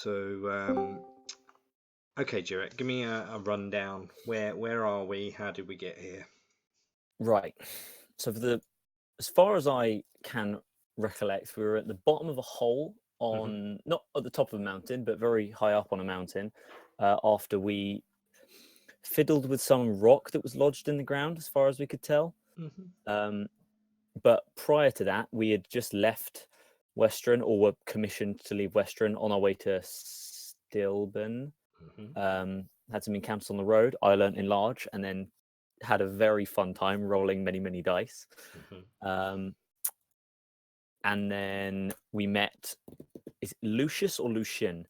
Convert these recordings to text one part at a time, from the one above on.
So, okay, Jarrett, give me a rundown. Where are we? How did we get here? Right. So as far as I can recollect, we were at the bottom of a hole on not at the top of a mountain, but very high up on a mountain. After we fiddled with some rock that was lodged in the ground, as far as we could tell. But prior to that, we had just left Western, or were commissioned to leave Western on our way to Stilben. Had some encounters on the road. I learnt Enlarge, and then had a very fun time rolling many dice. And then we met, is it Lucius or Lucian?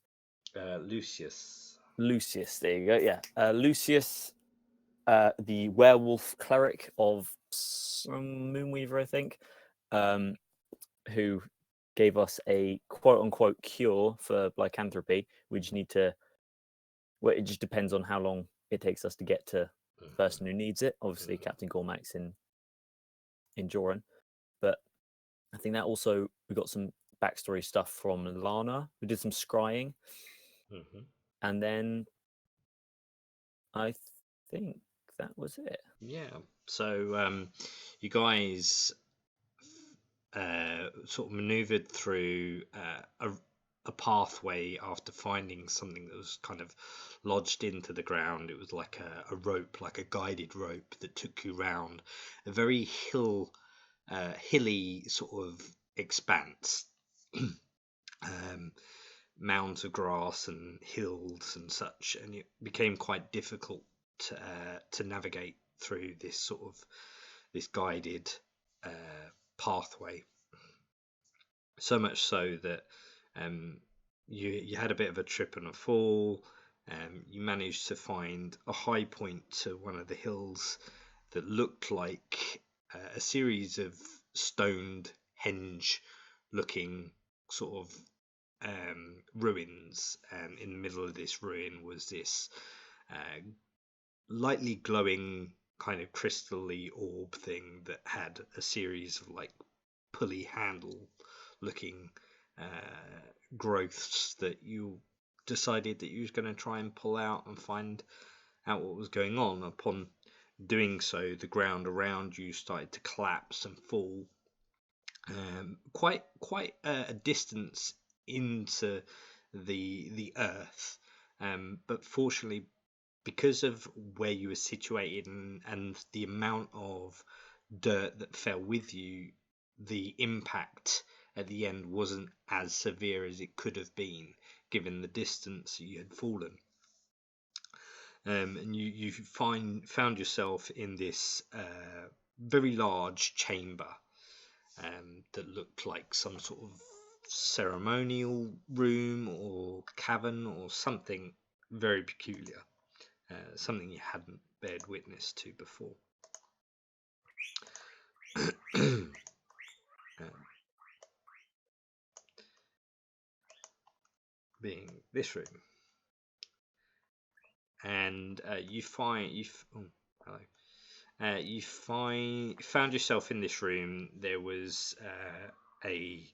Lucius. Lucius, there you go. Yeah. Lucius, the werewolf cleric of some Moonweaver, I think, who gave us a quote-unquote cure for lycanthropy. We just need to... Well, it just depends on how long it takes us to get to the person who needs it. Obviously, Captain Gormax in Joran. But I think that also... We got some backstory stuff from Lana. We did some scrying. And then I think that was it. Yeah. So you guys sort of maneuvered through a pathway after finding something that was kind of lodged into the ground. It was like a rope, like a guided rope that took you round a very hilly sort of expanse. Mounds of grass and hills and such, and it became quite difficult to navigate through this guided pathway. So much so that you had a bit of a trip and a fall. You managed to find a high point to one of the hills that looked like a series of stoned henge looking sort of ruins, and in the middle of this ruin was this lightly glowing kind of crystal-y orb thing that had a series of like pulley handle looking growths that you decided that you was going to try and pull out and find out what was going on. Upon doing so, the ground around you started to collapse and fall quite a distance into the earth, but fortunately, because of where you were situated and the amount of dirt that fell with you, the impact at the end wasn't as severe as it could have been given the distance you had fallen. And you found yourself in this very large chamber that looked like some sort of ceremonial room or cavern or something very peculiar, something you hadn't bared witness to before. Being this room, and you found yourself in this room. There was a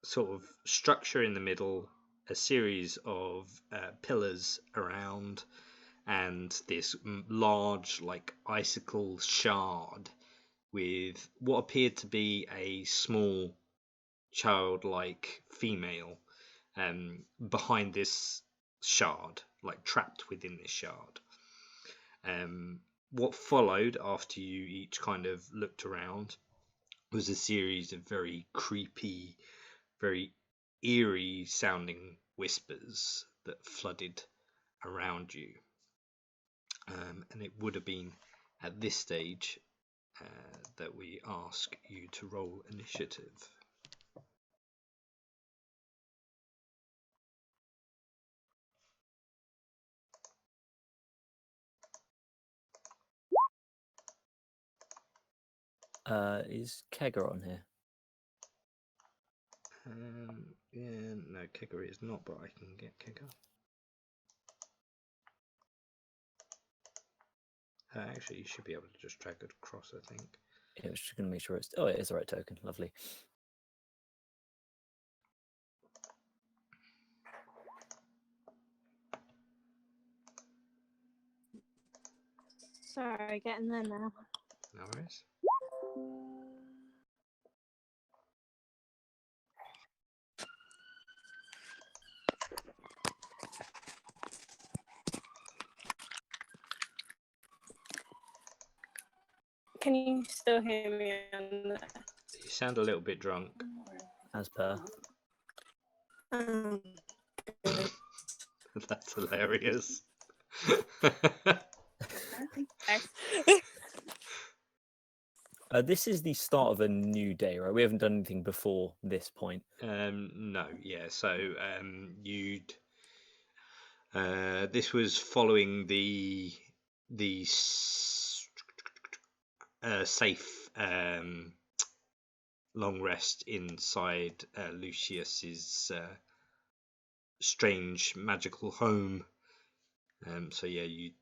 sort of structure in the middle, a series of pillars around, and this large like icicle shard with what appeared to be a small childlike female behind this shard, like trapped within this shard. What followed after you each kind of looked around was a series of very creepy, very eerie sounding whispers that flooded around you. And it would have been at this stage that we ask you to roll initiative. Is Kegger on here? Yeah, no, Kegger is not, but I can get Kegger. Actually, you should be able to just drag it across, I think. Yeah, I was just going to make sure it's... Oh, it is the right token. Lovely. Sorry, getting there now. No worries. Can you still hear me on there? You sound a little bit drunk. As per. That's hilarious. This is the start of a new day, right? We haven't done anything before this point. No, yeah. So you'd this was following the safe long rest inside Lucius's strange magical home. So yeah, you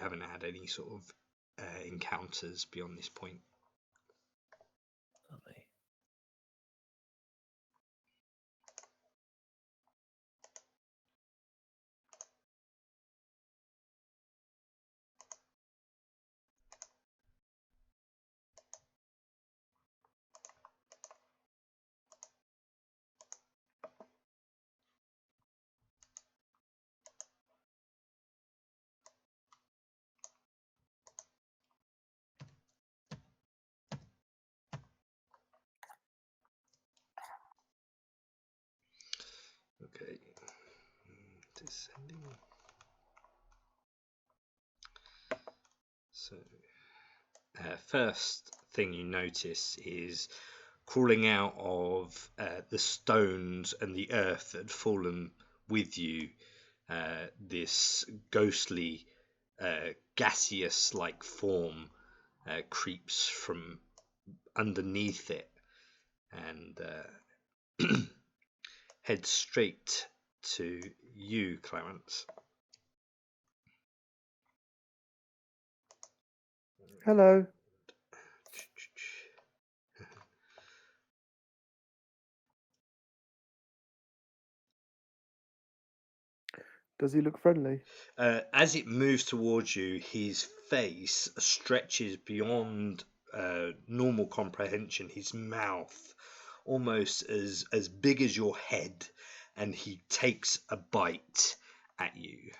haven't had any sort of encounters beyond this point. Lovely. Okay. Descending. So, first thing you notice is crawling out of the stones and the earth that had fallen with you, this ghostly, gaseous-like form creeps from underneath it and heads straight to you, Clarence. Hello. Does he look friendly? As it moves towards you, his face stretches beyond normal comprehension. His mouth almost as big as your head, and he takes a bite at you.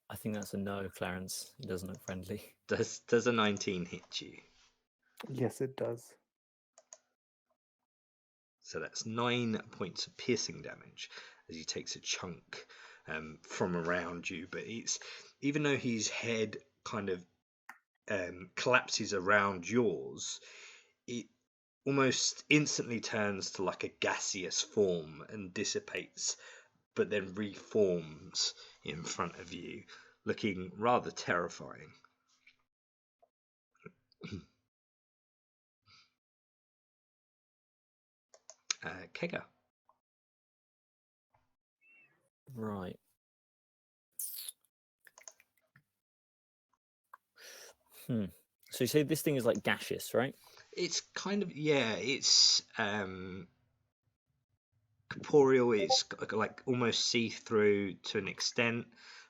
I think that's a no, Clarence. He doesn't look friendly. Does a 19 hit you? Yes, it does. So that's 9 points of piercing damage as he takes a chunk from around you. But it's even though his head kind of collapses around yours, it almost instantly turns to like a gaseous form and dissipates, but then reforms in front of you, looking rather terrifying. Kega. Right. So you say this thing is like gaseous, right? It's kind of, yeah, it's corporeal. It's like almost see-through to an extent,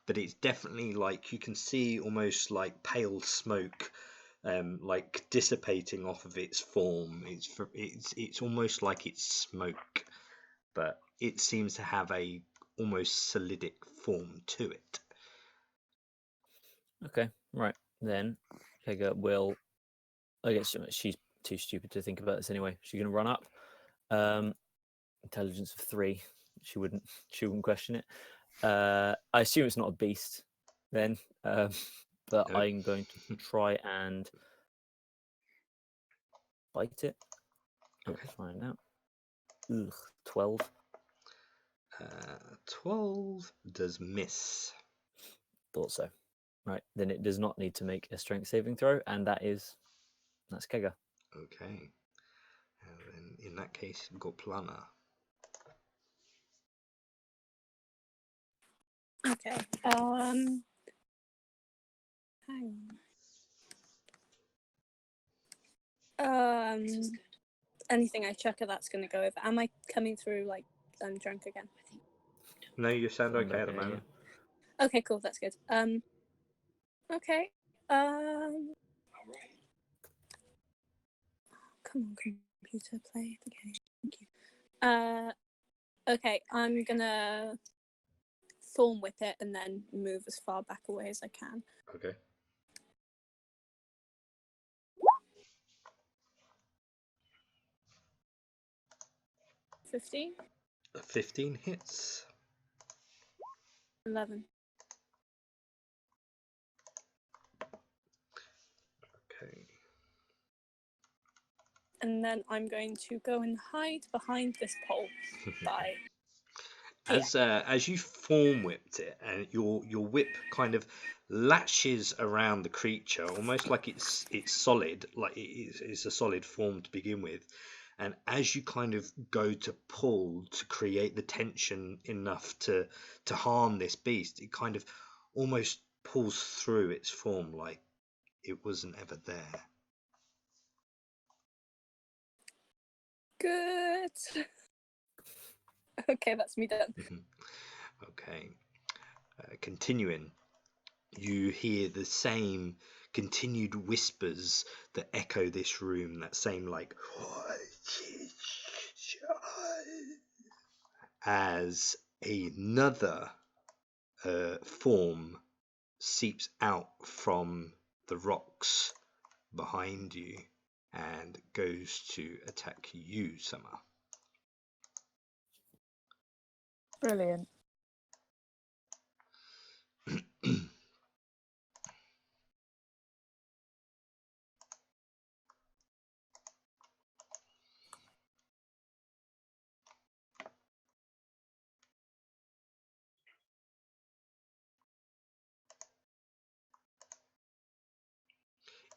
but it's definitely like you can see almost like pale smoke like dissipating off of its form. It's almost like it's smoke, but it seems to have a almost solidic form to it. Okay, right. Then Kega will, I guess she's too stupid to think about this anyway. She's going to run up. Intelligence of 3. She wouldn't question it. I assume it's not a beast then, but No. I'm going to try and bite it. Okay. Let's find out. Ugh, 12. 12 does miss. Thought so. Right, then it does not need to make a strength saving throw, and that's Kega. Okay. And then in that case, we've got Plana. Okay. Hang on. Anything I chuck at that's gonna go over. Am I coming through like I'm drunk again? No, you sound Sound okay at the okay, moment. Okay, cool. That's good. Okay. Come on, computer, play the game. Thank you. Okay, I'm gonna thorn whip it and then move as far back away as I can. Okay. $15, 15 hits. 11. Okay. And then I'm going to go and hide behind this pole by As you form whipped it, and your whip kind of latches around the creature, almost like it's solid, like it's a solid form to begin with. And as you kind of go to pull to create the tension enough to harm this beast, it kind of almost pulls through its form like it wasn't ever there. Good. Okay, that's me done. Okay. Continuing, you hear the same continued whispers that echo this room, that same like as another form seeps out from the rocks behind you and goes to attack you, Summer. Brilliant.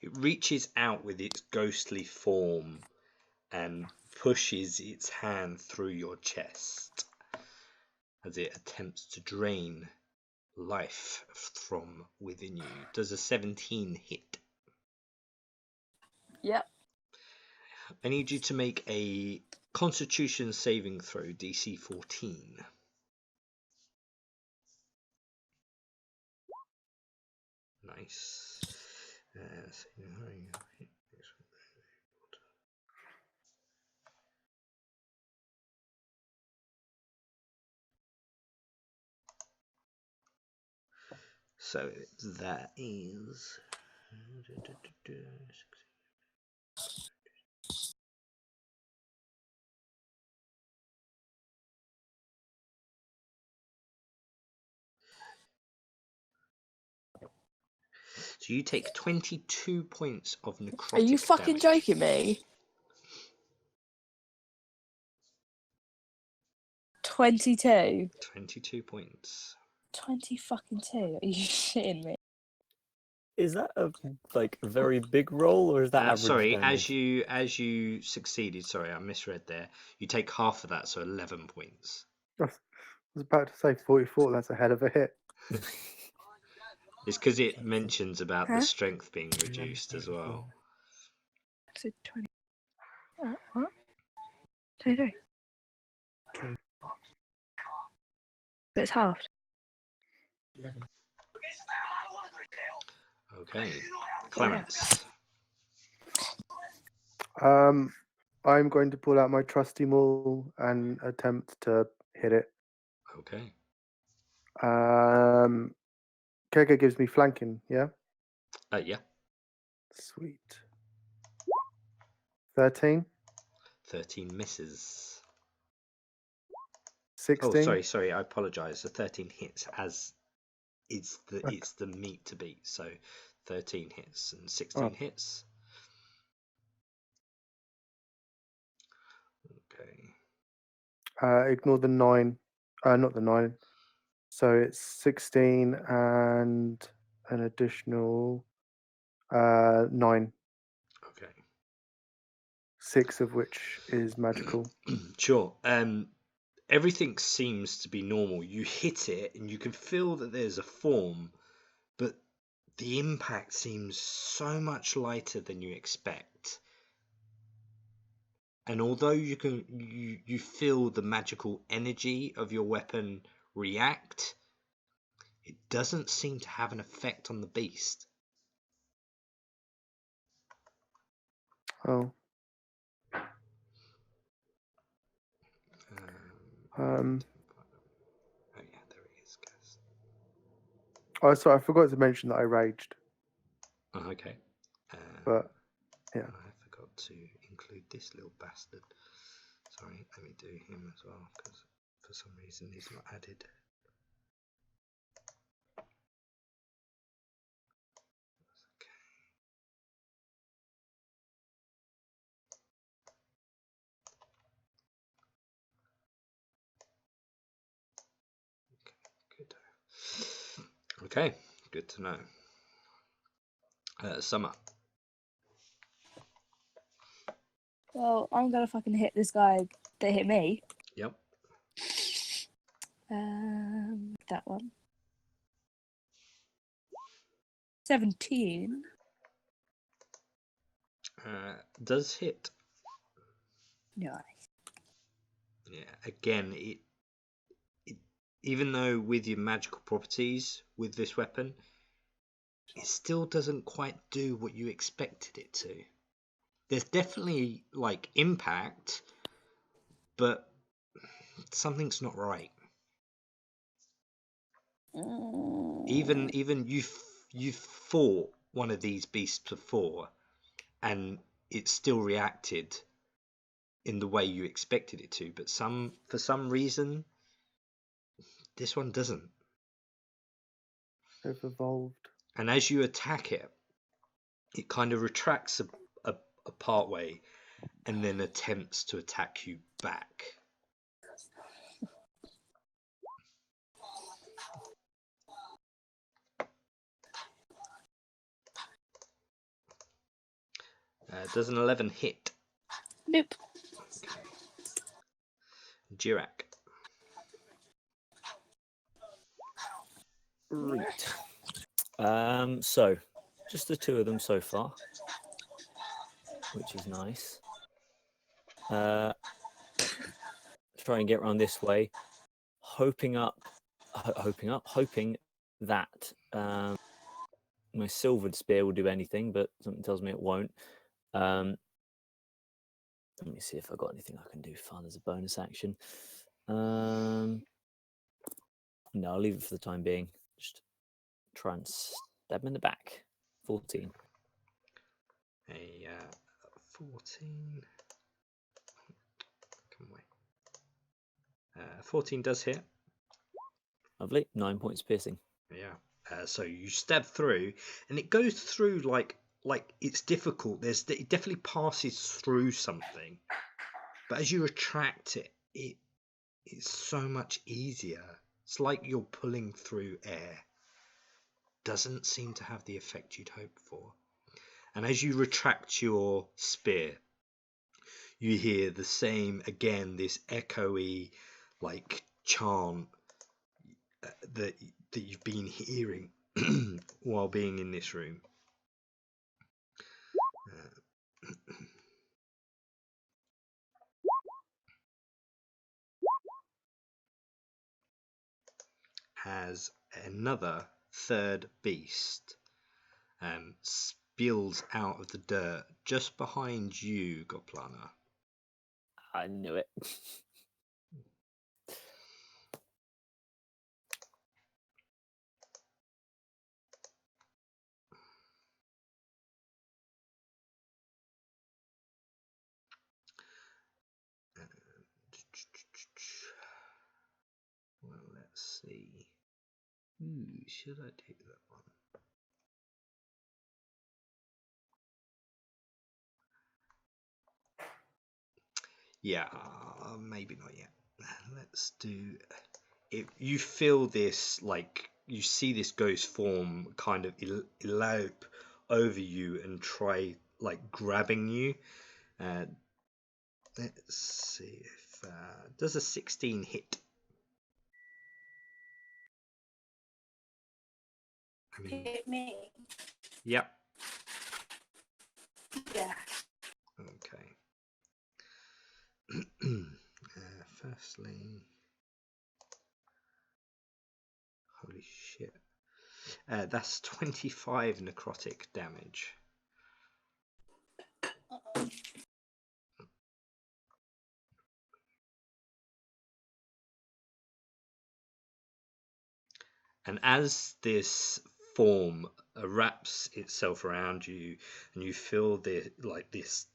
It reaches out with its ghostly form and pushes its hand through your chest as it attempts to drain life from within you. Does a 17 hit? Yep. I need you to make a Constitution saving throw, DC 14. Nice. So that is. So you take 22 points of necrotic Are you fucking damage. joking me? 22. 22 points. 20 fucking 2. Are you shitting me? Is that a like very big roll, or is that average Sorry, damage? as you succeeded, sorry, I misread there. You take half of that, so 11 points. I was about to say 44. That's a hell of a hit. It's because it mentions about the Huh? strength being reduced as well. So 20. What? 23. But it's halved. Okay, Clarence. I'm going to pull out my trusty maul and attempt to hit it. Okay. Kega gives me flanking, yeah? Yeah. Sweet. 13, 13 misses. 16. Oh, sorry. I apologise. The 13 hits as it's the meat to beat. So 13 hits and 16 hits. Okay. Ignore the 9. Not the 9. So it's 16 and an additional 9. Okay. 6 of which is magical. Sure. Everything seems to be normal. You hit it and you can feel that there's a form, but the impact seems so much lighter than you expect. And although you feel the magical energy of your weapon react, it doesn't seem to have an effect on the beast. Oh. Oh yeah, there he is, guys. Oh, sorry, I forgot to mention that I raged. Oh, okay. But yeah. I forgot to include this little bastard. Sorry, let me do him as well, because for some reason he's not added. Good. Okay, good to know. Summer. Well, I'm gonna fucking hit this guy that hit me. Yep. That one. 17. Does hit. Nice. Yeah. Again, it even though with your magical properties with this weapon, it still doesn't quite do what you expected it to. There's definitely like impact, but something's not right. Even you've fought one of these beasts before, and it still reacted in the way you expected it to. But for some reason, this one doesn't. They've evolved. And as you attack it, it kind of retracts a part way, and then attempts to attack you back. Does an 11 hit? Nope. Okay. Jirak. Right. So just the two of them so far, which is nice. Try and get around this way, hoping that my silvered spear will do anything, but something tells me it won't. Let me see if I've got anything I can do fun as a bonus action. No, I'll leave it for the time being. Just try and stab him in the back. 14. A 14. Come away. 14 does hit. Lovely. 9 points piercing. Yeah. So you stab through, and it goes through like it's difficult. It definitely passes through something, but as you retract it, it's so much easier. It's like you're pulling through air. Doesn't seem to have the effect you'd hoped for. And as you retract your spear, you hear the same again, this echoey like chant that you've been hearing while being in this room. As another third beast spills out of the dirt just behind you, Goplana. I knew it. Well, let's see. Ooh, should I do that one? Yeah, maybe not yet. Let's do. If you feel this, like you see this ghost form kind of elope over you and try like grabbing you. Let's see if does a 16 hit. Hit me. Yep. Yeah. Okay. Firstly, holy shit. That's 25 necrotic damage. And as this form wraps itself around you, and you feel this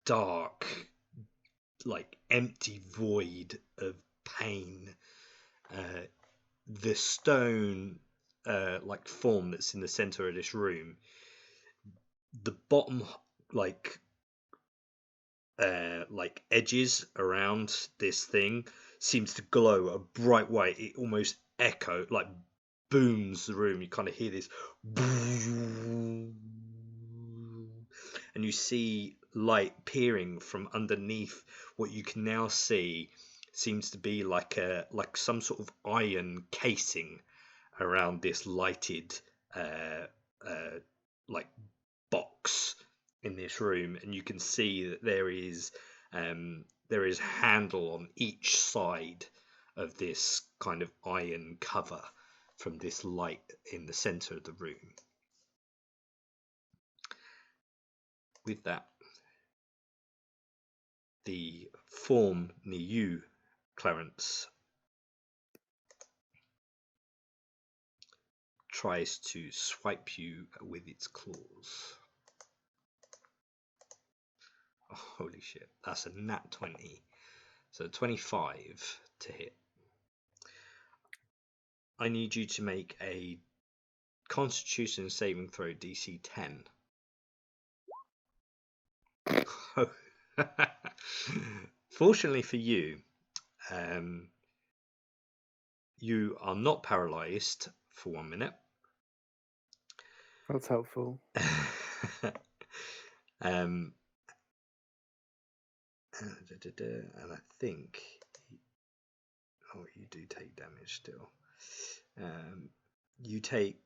dark, like empty void of pain, the stone like form that's in the center of this room, the bottom like edges around this thing seems to glow a bright white. It almost booms the room. You kind of hear this, and you see light peering from underneath what you can now see seems to be like some sort of iron casing around this lighted like box in this room, and you can see that there is handle on each side of this kind of iron cover from this light in the center of the room. With that, the form near you, Clarence, tries to swipe you with its claws. Oh, holy shit, that's a nat 20. So 25 to hit. I need you to make a Constitution saving throw DC 10. Fortunately for you, you are not paralyzed for 1 minute. That's helpful. And I think you do take damage still. You take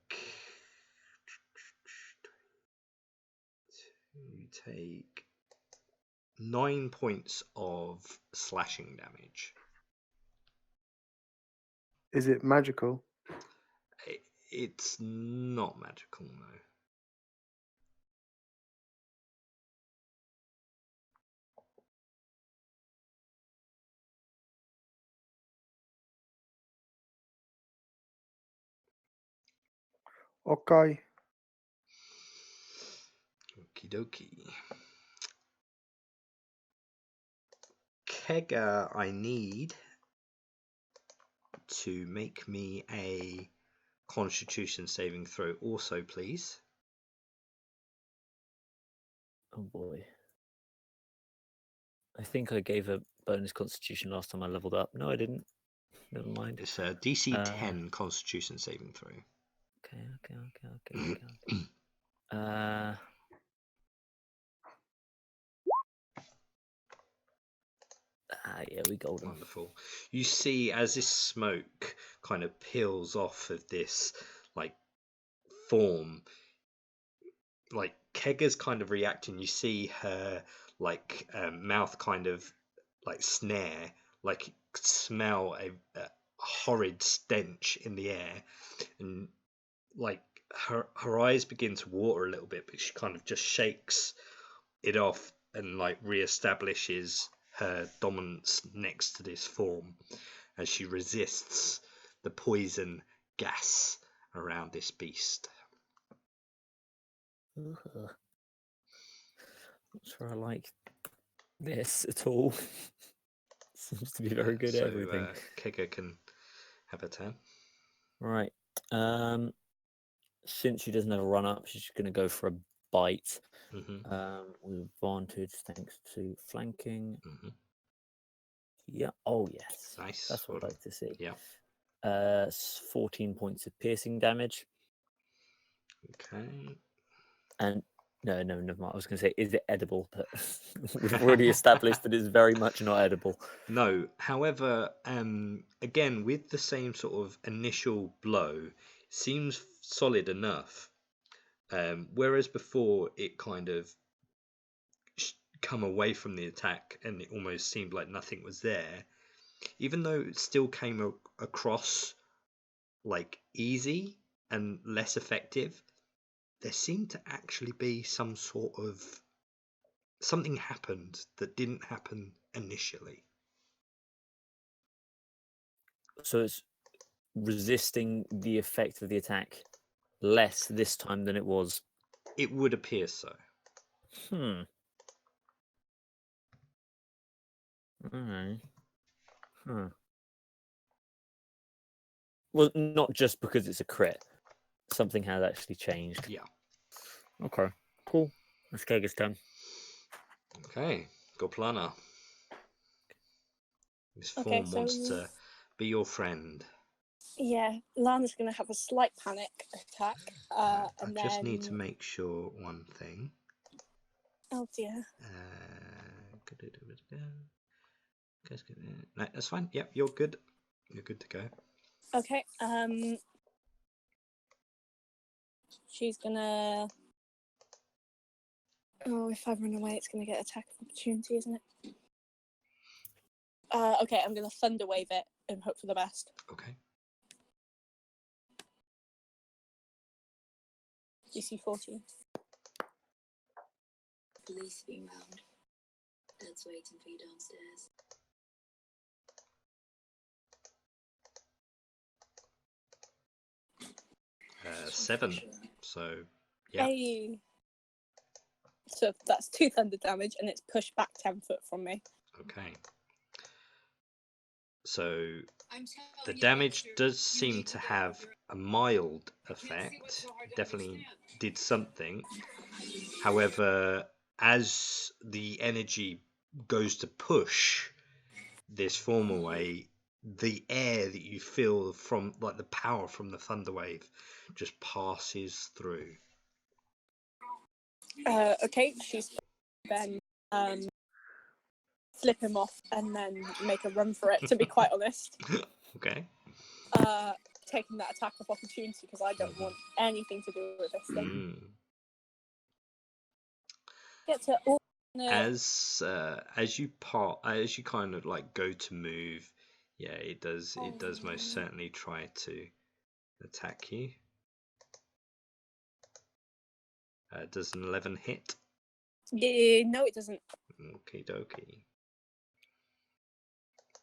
9 points of slashing damage. Is it magical? It's not magical, no. Okay. Okie dokie. Kega, I need to make me a Constitution saving throw also, please. Oh boy. I think I gave a bonus Constitution last time I leveled up. No, I didn't. Never mind. It's a DC 10 Constitution saving throw. Okay. Yeah, we golden. Wonderful. You see as this smoke kind of peels off of this like form, like Kega's kind of reacting. You see her like mouth kind of like snare, like smell a horrid stench in the air, and like her eyes begin to water a little bit, but she kind of just shakes it off and like reestablishes her dominance next to this form as she resists the poison gas around this beast. Not sure I like this at all. Seems to be very good at everything. Kega can have a turn. Right. Since she doesn't have a run up, she's just going to go for a bite. With advantage thanks to flanking. Yeah. Oh yes. Nice. That's what I'd like to see. Yeah. 14 points of piercing damage. Okay. And no, never mind. I was going to say, is it edible? But we've already established that it's very much not edible. No. However, again, with the same sort of initial blow, seems solid enough. Whereas before it kind of come away from the attack and it almost seemed like nothing was there, even though it still came across like easy and less effective, there seemed to actually be some sort of something happened that didn't happen initially. So it's resisting the effect of the attack less this time than it was. It would appear so. Alright. Huh. Well, not just because it's a crit. Something has actually changed. Yeah. Okay. Cool. Let's take his turn. Okay. Goplana. This Okay, form wants so- to be your friend. Yeah, Lana's gonna have a slight panic attack. I And just then... need to make sure one thing. Oh dear. No, that's fine. Yep, you're good. You're good to go. Okay, she's gonna... Oh, if I run away, it's gonna get attack of opportunity, isn't it? Okay, I'm gonna thunder wave it and hope for the best. Okay. DC 14. Police being round. Dad's waiting for you downstairs. Seven. So, yeah. Hey. So that's 2 thunder damage, and it's pushed back 10 foot from me. Okay. So the damage does seem to have a mild effect. Definitely did something. However, as the energy goes to push this form away, the air that you feel from, like the power from the thunder wave, just passes through. Okay, she's then flip him off and then make a run for it, to be quite honest. Okay. Taking that attack of opportunity because I don't want anything to do with this thing. Get to As you kind of like go to move, yeah, it does most certainly try to attack you. Does an 11 hit? Yeah, no, it doesn't. Okie dokie.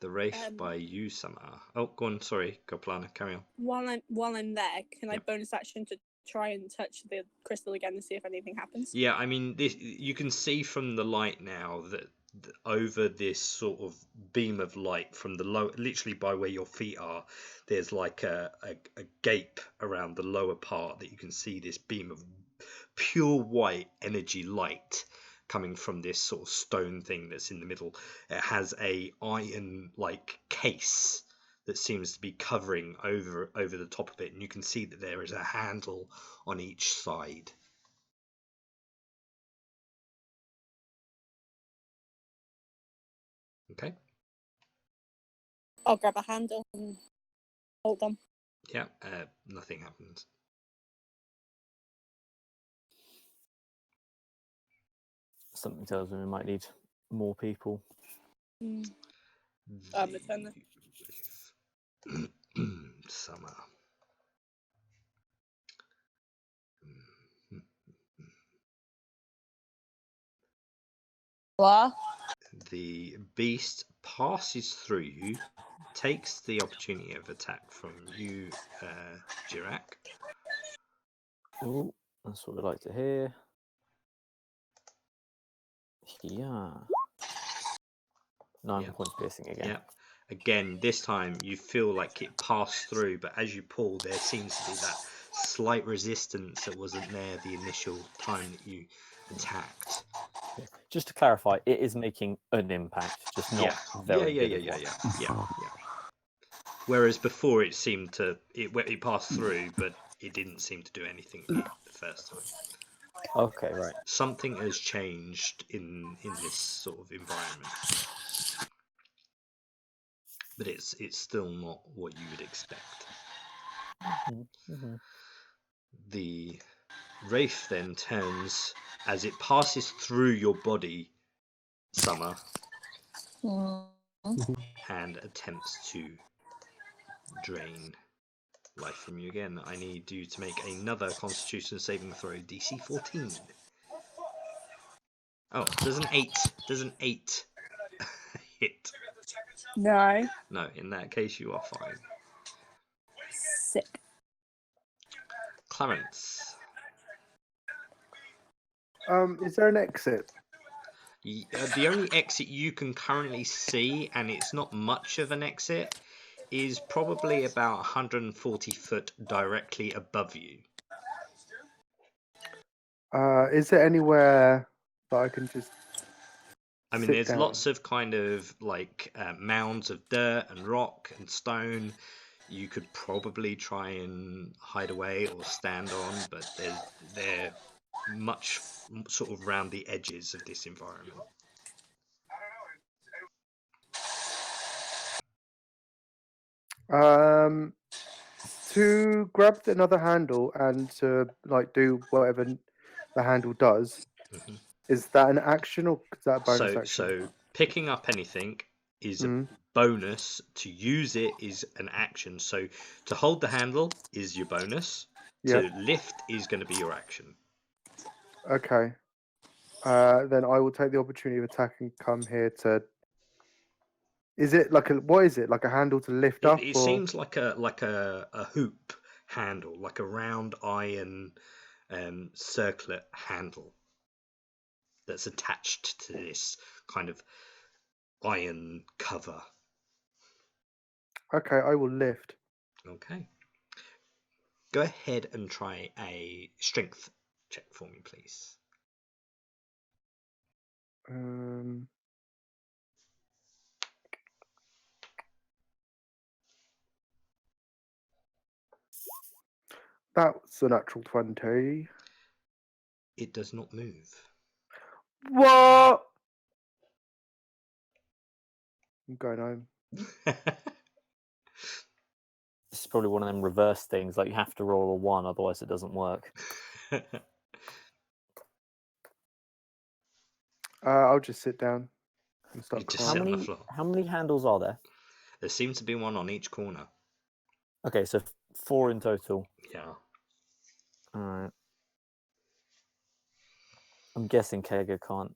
The Wraith by you, Summer. Oh, go on. Sorry, Goplana, carry on. While I'm there, can I Yep. bonus action to try and touch the crystal again and see if anything happens? Yeah, I mean, you can see from the light now that over this sort of beam of light from the low, literally by where your feet are, there's like a gape around the lower part that you can see this beam of pure white energy light coming from this sort of stone thing that's in the middle. It has a iron like case that seems to be covering over the top of it, and you can see that there is a handle on each side. Okay. I'll grab a handle and hold on. Yeah, nothing happens. Something tells me we might need more people. Matana. Summer. What? The beast passes through you, takes the opportunity of attack from you, Jirak. Oh, that's what we like to hear. Yeah. 9 Yeah. points piercing again. Yeah. Again, this time you feel like it passed through, but as you pull, there seems to be that slight resistance that wasn't there the initial time that you attacked. Just to clarify, it is making an impact, just not very big of one. Yeah. Whereas before it seemed to it passed through, but it didn't seem to do anything the first time. Okay, right. Something has changed in this sort of environment, but it's still not what you would expect. Mm-hmm. The Wraith then turns as it passes through your body, Summer, and attempts to drain life from you again. I need you to make another Constitution saving throw, DC 14. Oh, does an 8 hit? No. No, in that case you are fine. Sick. Clarence. Is there an exit? The only exit you can currently see, and it's not much of an exit, is probably about 140 foot directly above you. Is there anywhere that I can just I mean, sit there's down? lots of kind of like mounds of dirt and rock and stone. You could probably try and hide away or stand on, but they're much sort of around the edges of this environment. To grab another handle and to like do whatever the handle does. Mhm. Is that an action or is that a bonus action? So picking up anything is a bonus. To use it is an action. So to hold the handle is your bonus. Yep. To lift is going to be your action. Okay. Then I will take the opportunity of attack and come here to. Is it like what is it? Like a handle to lift up? It seems like a hoop handle, like a round iron circlet handle that's attached to this kind of iron cover. Okay, I will lift. Okay. Go ahead and try a strength check for me, please. That's a natural 20. It does not move. What? I'm going home. This is probably one of them reverse things. Like you have to roll a 1, otherwise it doesn't work. I'll just sit down and You start just crying. sit on the floor. How many handles are there? There seems to be one on each corner. Okay, so 4 in total. Yeah. All right. I'm guessing Kega can't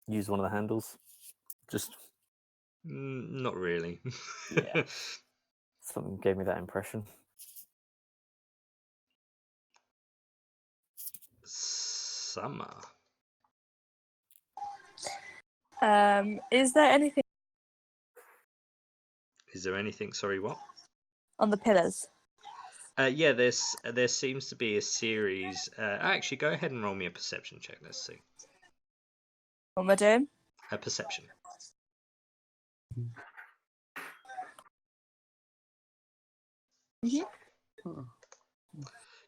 use one of the handles. Just Not really. yeah. Something gave me that impression. Summer. Is there anything Is there anything? Sorry, what? on the pillars? Yeah, there seems to be a series. Actually, go ahead and roll me a perception check. Let's see. What am I doing? A perception.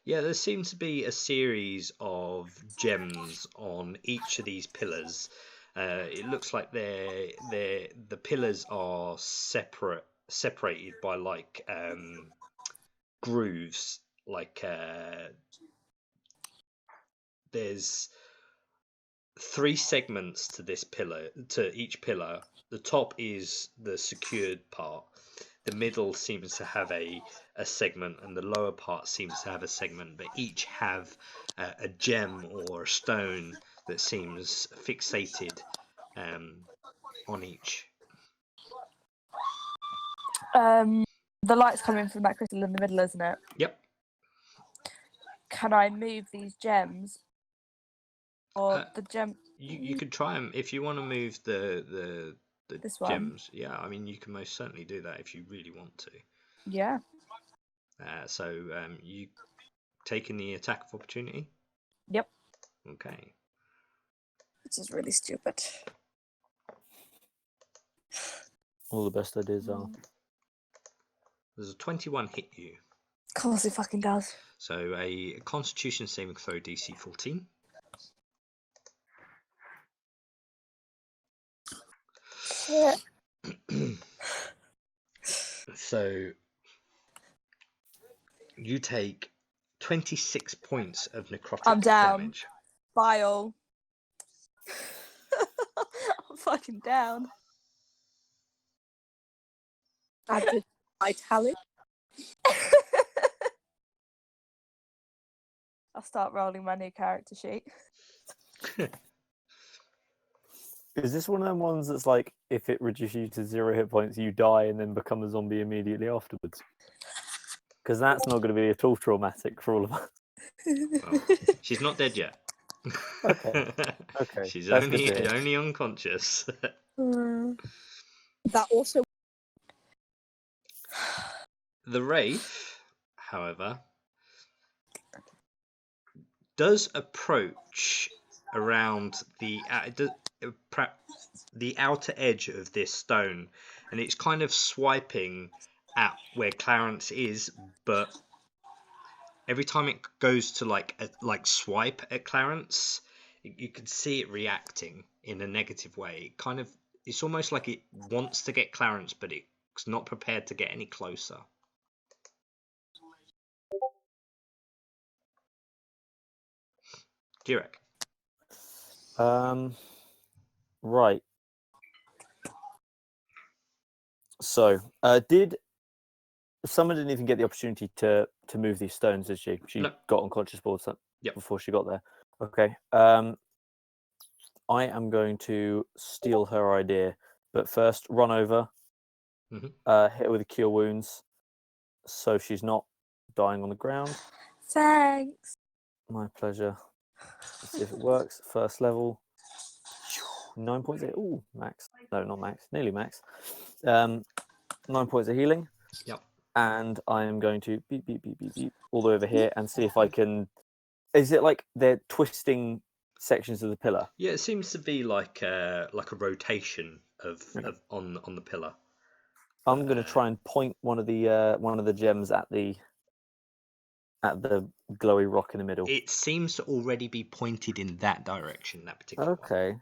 Yeah, there seems to be a series of gems on each of these pillars. It looks like the pillars are separated by like grooves. Like there's 3 segments to this pillar, to each pillar. The top is the secured part. The middle seems to have a segment, and the lower part seems to have a segment, but each have a gem or a stone that seems fixated on each. The light's coming from that crystal in the middle, isn't it? Yep. Can I move these gems? Or the gem? You could try them if you want to move the This one? gems. Yeah, I mean you can most certainly do that if you really want to. Yeah. So you taking the attack of opportunity? Yep. Okay. This is really stupid. All the best ideas are. There's a 21 hit you. Of course it fucking does. So a Constitution saving throw DC 14. Shit. So you take 26 points of necrotic I'm down. damage. Bile. I'm fucking down. Added my tally. I'll start rolling my new character sheet. Is this one of them ones that's like, if it reduces you to 0 hit points, you die and then become a zombie immediately afterwards? Because that's not going to be at all traumatic for all of us. Well, she's not dead yet. Okay. She's That's good to hear. only unconscious. That also. The Wraith, however, does approach around the outer edge of this stone, and it's kind of swiping at where Clarence is, but every time it goes to like swipe at Clarence, you can see it reacting in a negative way. It's almost like it wants to get Clarence, but it's not prepared to get any closer. Do you reckon? Right. So, someone didn't even get the opportunity to move these stones, did she? She No. got unconscious before she got there. Okay. I am going to steal her idea, but first run over, hit her with a cure wounds, so she's not dying on the ground. Thanks. My pleasure. Let's see if it works. First level. 9 points. Ooh, max. No, not max. Nearly max. 9 points of healing. Yep. And I am going to beep, beep, beep, beep, beep, all the way over here and see if I can... Is it like they're twisting sections of the pillar? Yeah, it seems to be like a rotation of on the pillar. I'm going to try and point one of the gems at the glowy rock in the middle. It seems to already be pointed in that direction, that particular one. Okay.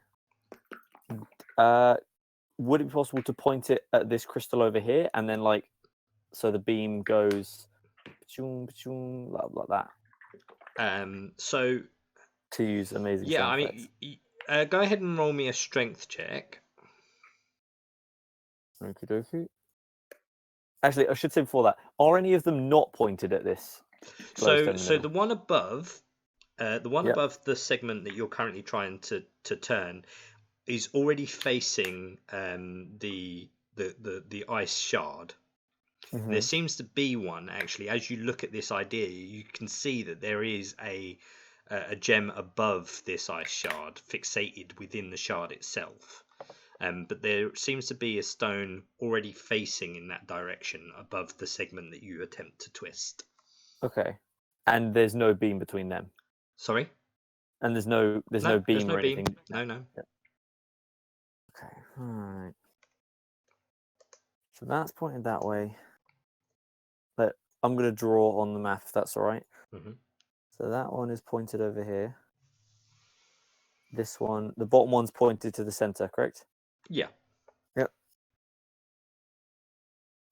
Would it be possible to point it at this crystal over here, and then so the beam goes like that? So to use amazing. Yeah, I mean, go ahead and roll me a strength check. Okie dokie. Actually, I should say before that, are any of them not pointed at this? So the one above, above the segment that you're currently trying to turn, is already facing the ice shard. Mm-hmm. There seems to be one actually. As you look at this idea, you can see that there is a gem above this ice shard, fixated within the shard itself. But there seems to be a stone already facing in that direction above the segment that you attempt to twist. Okay. And there's no beam between them? Sorry? And there's no beam or anything? No. Yep. Okay, alright. So that's pointed that way. But I'm going to draw on the map if that's alright. Mm-hmm. So that one is pointed over here. This one, the bottom one's pointed to the center, correct? Yeah. Yep.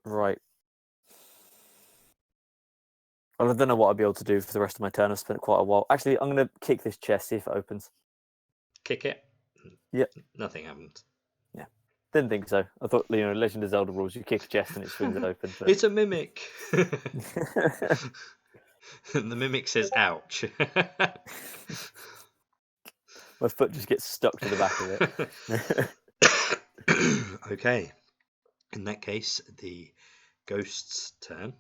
Right. Well, I don't know what I'll be able to do for the rest of my turn. I've spent quite a while. Actually, I'm going to kick this chest, see if it opens. Kick it? Yep. Nothing happens. Yeah. Didn't think so. I thought, Legend of Zelda rules, you kick a chest and it swings open. But... It's a mimic. The mimic says, ouch. My foot just gets stuck to the back of it. Okay. In that case, the ghost's turn.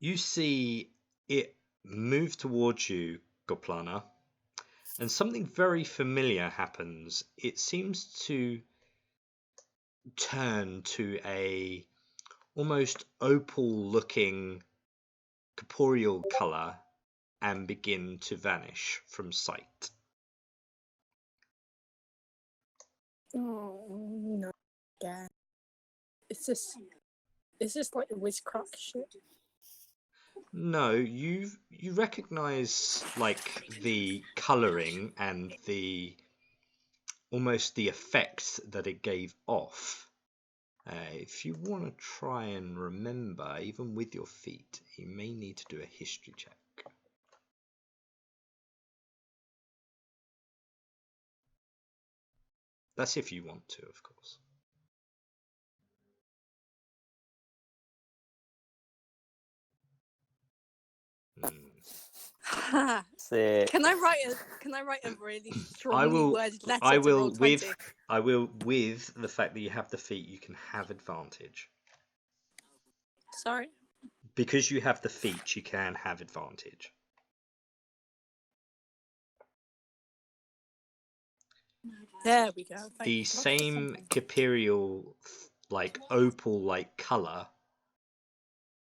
You see it move towards you, Goplana, and something very familiar happens. It seems to turn to a almost opal-looking corporeal colour and begin to vanish from sight. Oh no! Yeah. Is this like the witchcraft shit? No, you recognise the colouring and almost the effect that it gave off. If you want to try and remember, even with your feet, you may need to do a history check. That's if you want to, of course. Sick. Can I write a really strongly will- worded letter I to will roll 20? with the fact that you have the feat, you can have advantage. Sorry. Because you have the feat, you can have advantage. There we go. Thank The you. same Caperial, like opal-like color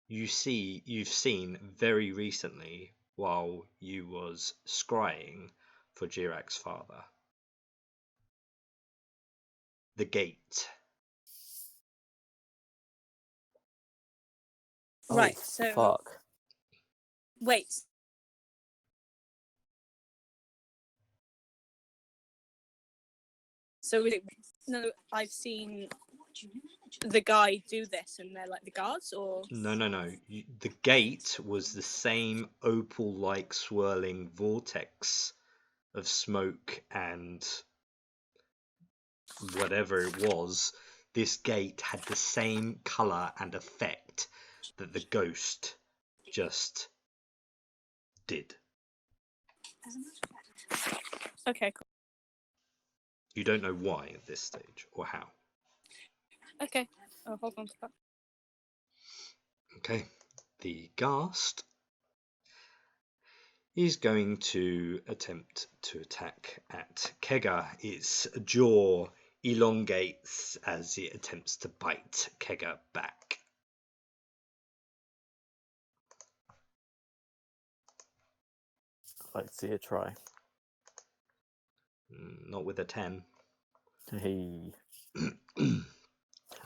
you've seen very recently while you was scrying for Jirak's father. The gate. Right, Oh, so fuck. wait. So no, I've seen the guy do this, and they're like the guards, or No. The gate was the same opal-like swirling vortex of smoke and whatever it was. This gate had the same color and effect that the ghost just did. okay, cool. You don't know why at this stage or how. Okay, oh, hold on to that. Okay, the ghast is going to attempt to attack at Kega. Its jaw elongates as it attempts to bite Kega back. I'd like to see it try. Not with a 10. Hey. Okay.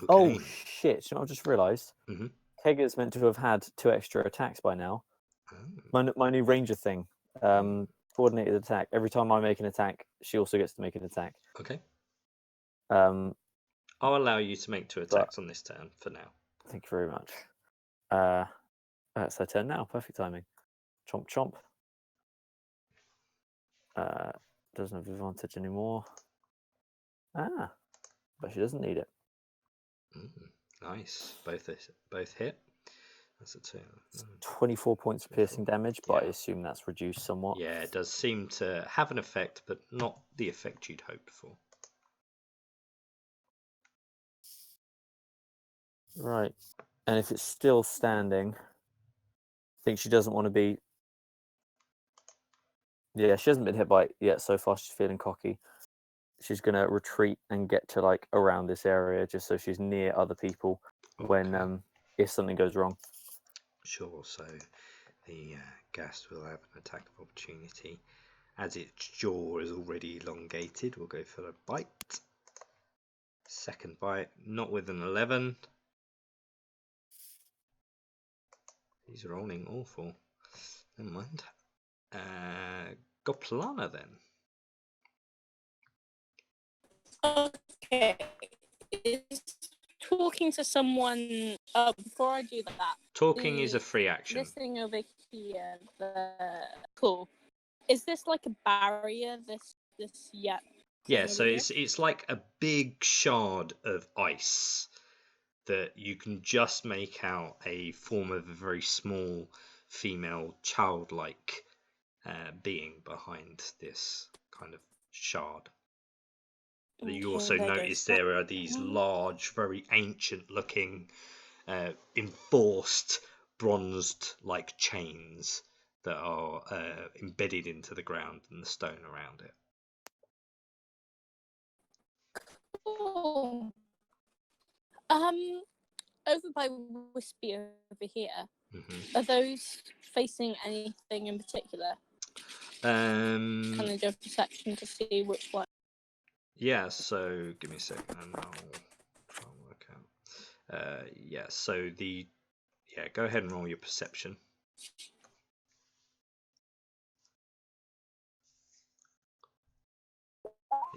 Oh, shit. You know what I've just realised? Mhm. Kega's meant to have had 2 extra attacks by now. Oh. My new ranger thing. Coordinated attack. Every time I make an attack, she also gets to make an attack. Okay. Um, I'll allow you to make 2 attacks on this turn for now. Thank you very much. It's her turn now. Perfect timing. Chomp chomp. Doesn't have advantage anymore. But she doesn't need it. Nice. Both hit. That's a 2. 24 points of piercing damage, but I assume that's reduced somewhat. Yeah, it does seem to have an effect, but not the effect you'd hoped for. Right. And if it's still standing, I think she doesn't want to be... Yeah, she hasn't been hit by it yet so far. She's feeling cocky. She's going to retreat and get to like around this area just so she's near other people when if something goes wrong. Sure, so the ghast will have an attack of opportunity. As its jaw is already elongated, we'll go for a bite. Second bite, not with an 11. He's rolling awful. Never mind. Goplana then. Okay, is talking to someone. Before I do that, Talking is a free action. This thing over here, cool. Is this like a barrier? Yeah. Yeah, so it's like a big shard of ice that you can just make out a form of a very small female childlike being behind this kind of shard. You also notice there are these large, very ancient looking enforced bronzed like chains that are embedded into the ground and the stone around it. Cool. Over by Wispy over here, are those facing anything in particular? Can I do a perception to see which one? Yeah, so give me a second and I'll try and work out. Go ahead and roll your perception.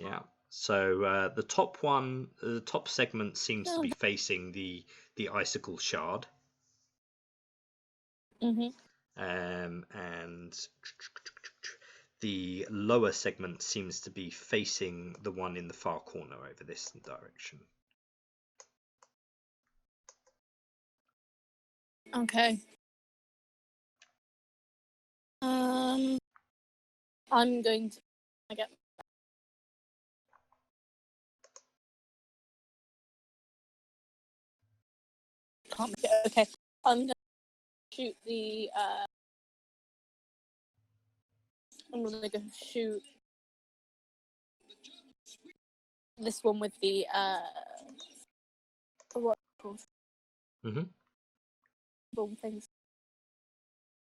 Yeah. So the top segment seems to be facing the icicle shard. And the lower segment seems to be facing the one in the far corner over this direction. Okay. I'm going to get. Can't make it. Okay, I'm gonna shoot the. I'm gonna go shoot this one with the what Mm-hmm. bomb things.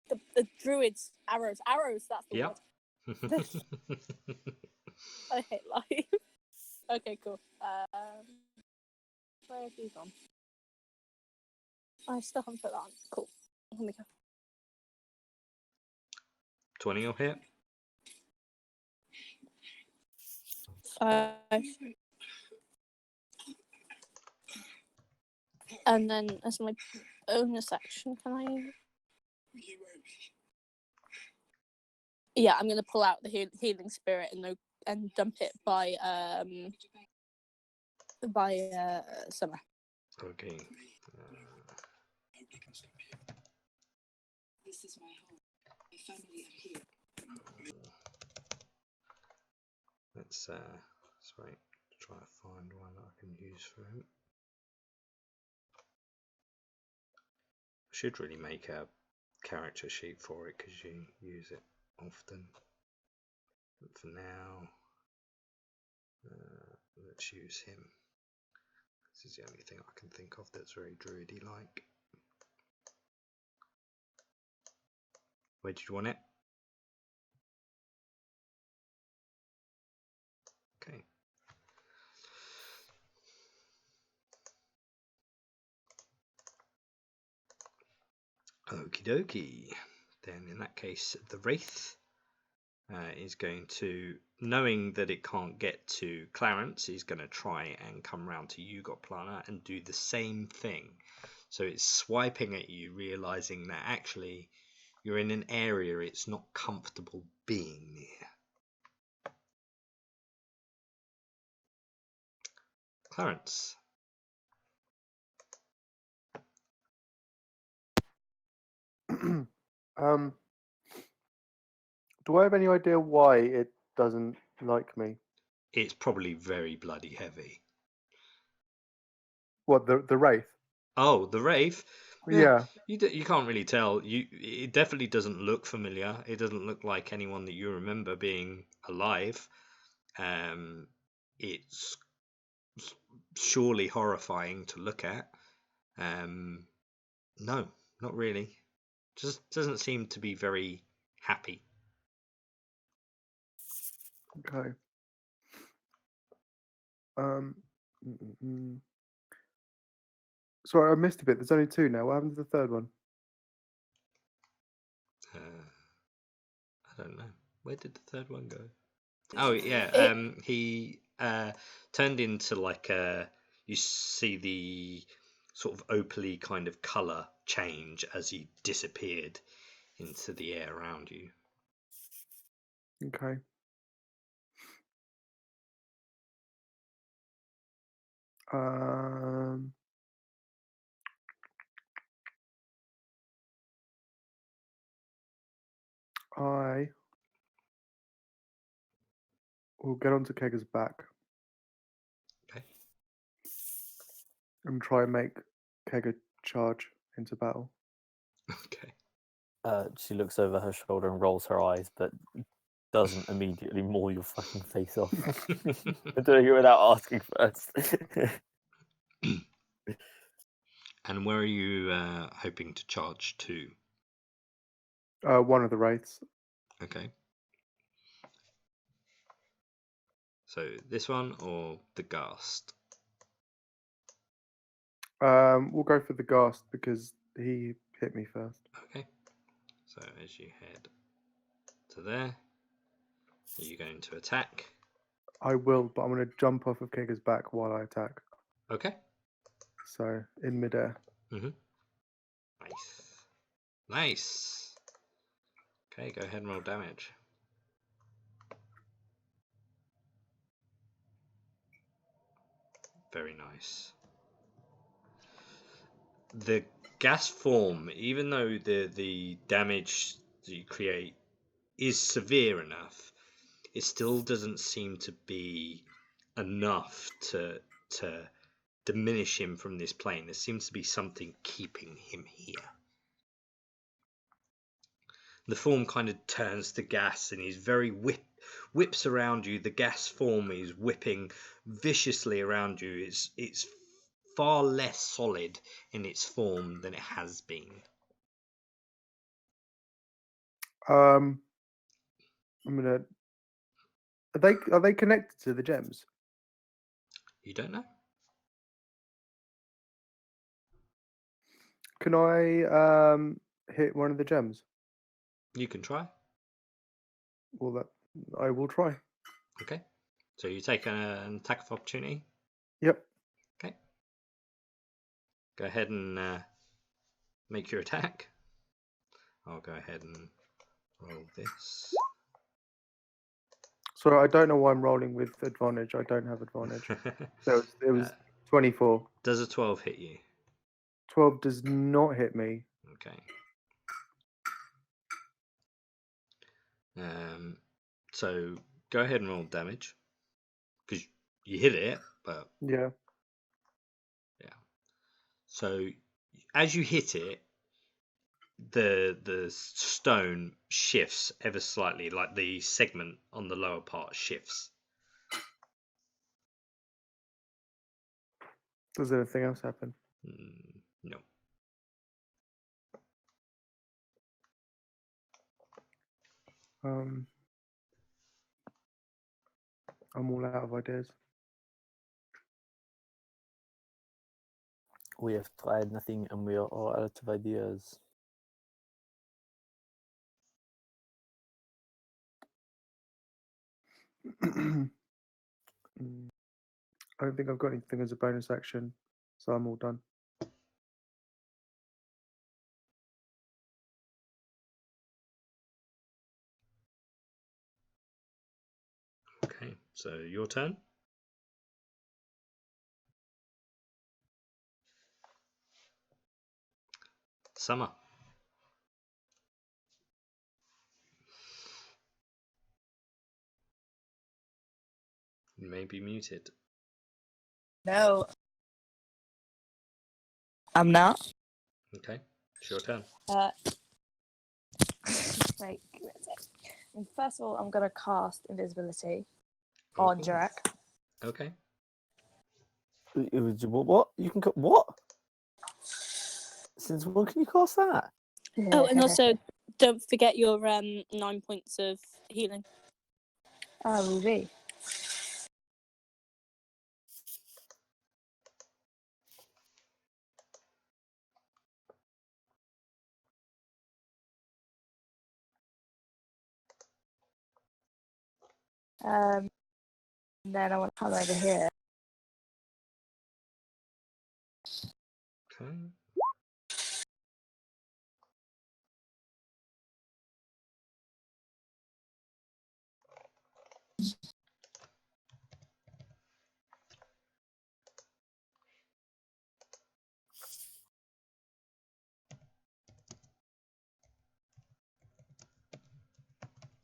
The druids arrows. That's the Yep. word. I hate life. Okay, cool. Where have you gone? I still haven't put that on. Cool. Here we go. 20 will hit. 5. And then as my bonus action, can I? Yeah, I'm gonna pull out the healing spirit and dump it by Summer. Okay. This is my home. My family are here. Let's sorry, try to find one that I can use for him. I should really make a character sheet for it because you use it often. But for now, let's use him. This is the only thing I can think of that's very druidy like. Where did you want it? Okay. Okie dokie. Then in that case, the Wraith is going to, knowing that it can't get to Clarence, is going to try and come round to you, Gotplana, and do the same thing. So it's swiping at you, realizing that actually you're in an area it's not comfortable being near. Clarence. Do I have any idea why it doesn't like me? It's probably very bloody heavy. What, the wraith? Oh, the Wraith? Yeah. You can't really tell. It definitely doesn't look familiar. It doesn't look like anyone that you remember being alive. It's surely horrifying to look at. No, not really. Just doesn't seem to be very happy. Okay. Mm, mm, mm. Sorry, I missed a bit. There's only 2 now. What happened to the third one? I don't know. Where did the third one go? Oh yeah, he turned into like you see the sort of opaly kind of colour change as he disappeared into the air around you. Okay. I will get onto Kegger's back Okay. and try and make Kegger charge into battle. Okay. She looks over her shoulder and rolls her eyes, but doesn't immediately maul your fucking face off. I'm doing it without asking first. And where are you hoping to charge to? One of the wraiths. Okay. So this one or the Ghast? We'll go for the Ghast because he hit me first. Okay. So as you head to there, are you going to attack? I will, but I'm going to jump off of Kegger's back while I attack. Okay. So in midair. Nice. Nice. Okay, go ahead and roll damage. Very nice. The gas form, even though the damage that you create is severe enough, it still doesn't seem to be enough to diminish him from this plane. There seems to be something keeping him here. The form kind of turns to gas and he's very whips around you. The gas form is whipping viciously around you. It's far less solid in its form than it has been. I'm gonna. Are they connected to the gems? You don't know? Can I hit one of the gems? You can try. Well, that I will try. Okay. So you take an attack of opportunity. Yep. Okay. Go ahead and make your attack. I'll go ahead and roll this. So I don't know why I'm rolling with advantage. I don't have advantage. So it was 24. Does a 12 hit you? 12 does not hit me. Okay. So go ahead and roll damage because you hit it, but Yeah. yeah. So as you hit it, the stone shifts ever slightly, like the segment on the lower part shifts. Does anything else happen? No. I'm all out of ideas. We have tried nothing and we are all out of ideas. I don't think I've got anything as a bonus action, so I'm all done. Okay, so your turn. Summer. You may be muted. No. I'm not. Okay, it's your turn. Wait, give it a sec. First of all, I'm going to cast invisibility Oh, on cool. Jarek. Okay. It was what? You can what? Since when can you cast that? Oh, and also don't forget your 9 points of healing. Oh, Ruby. And then I want to come over here. Okay.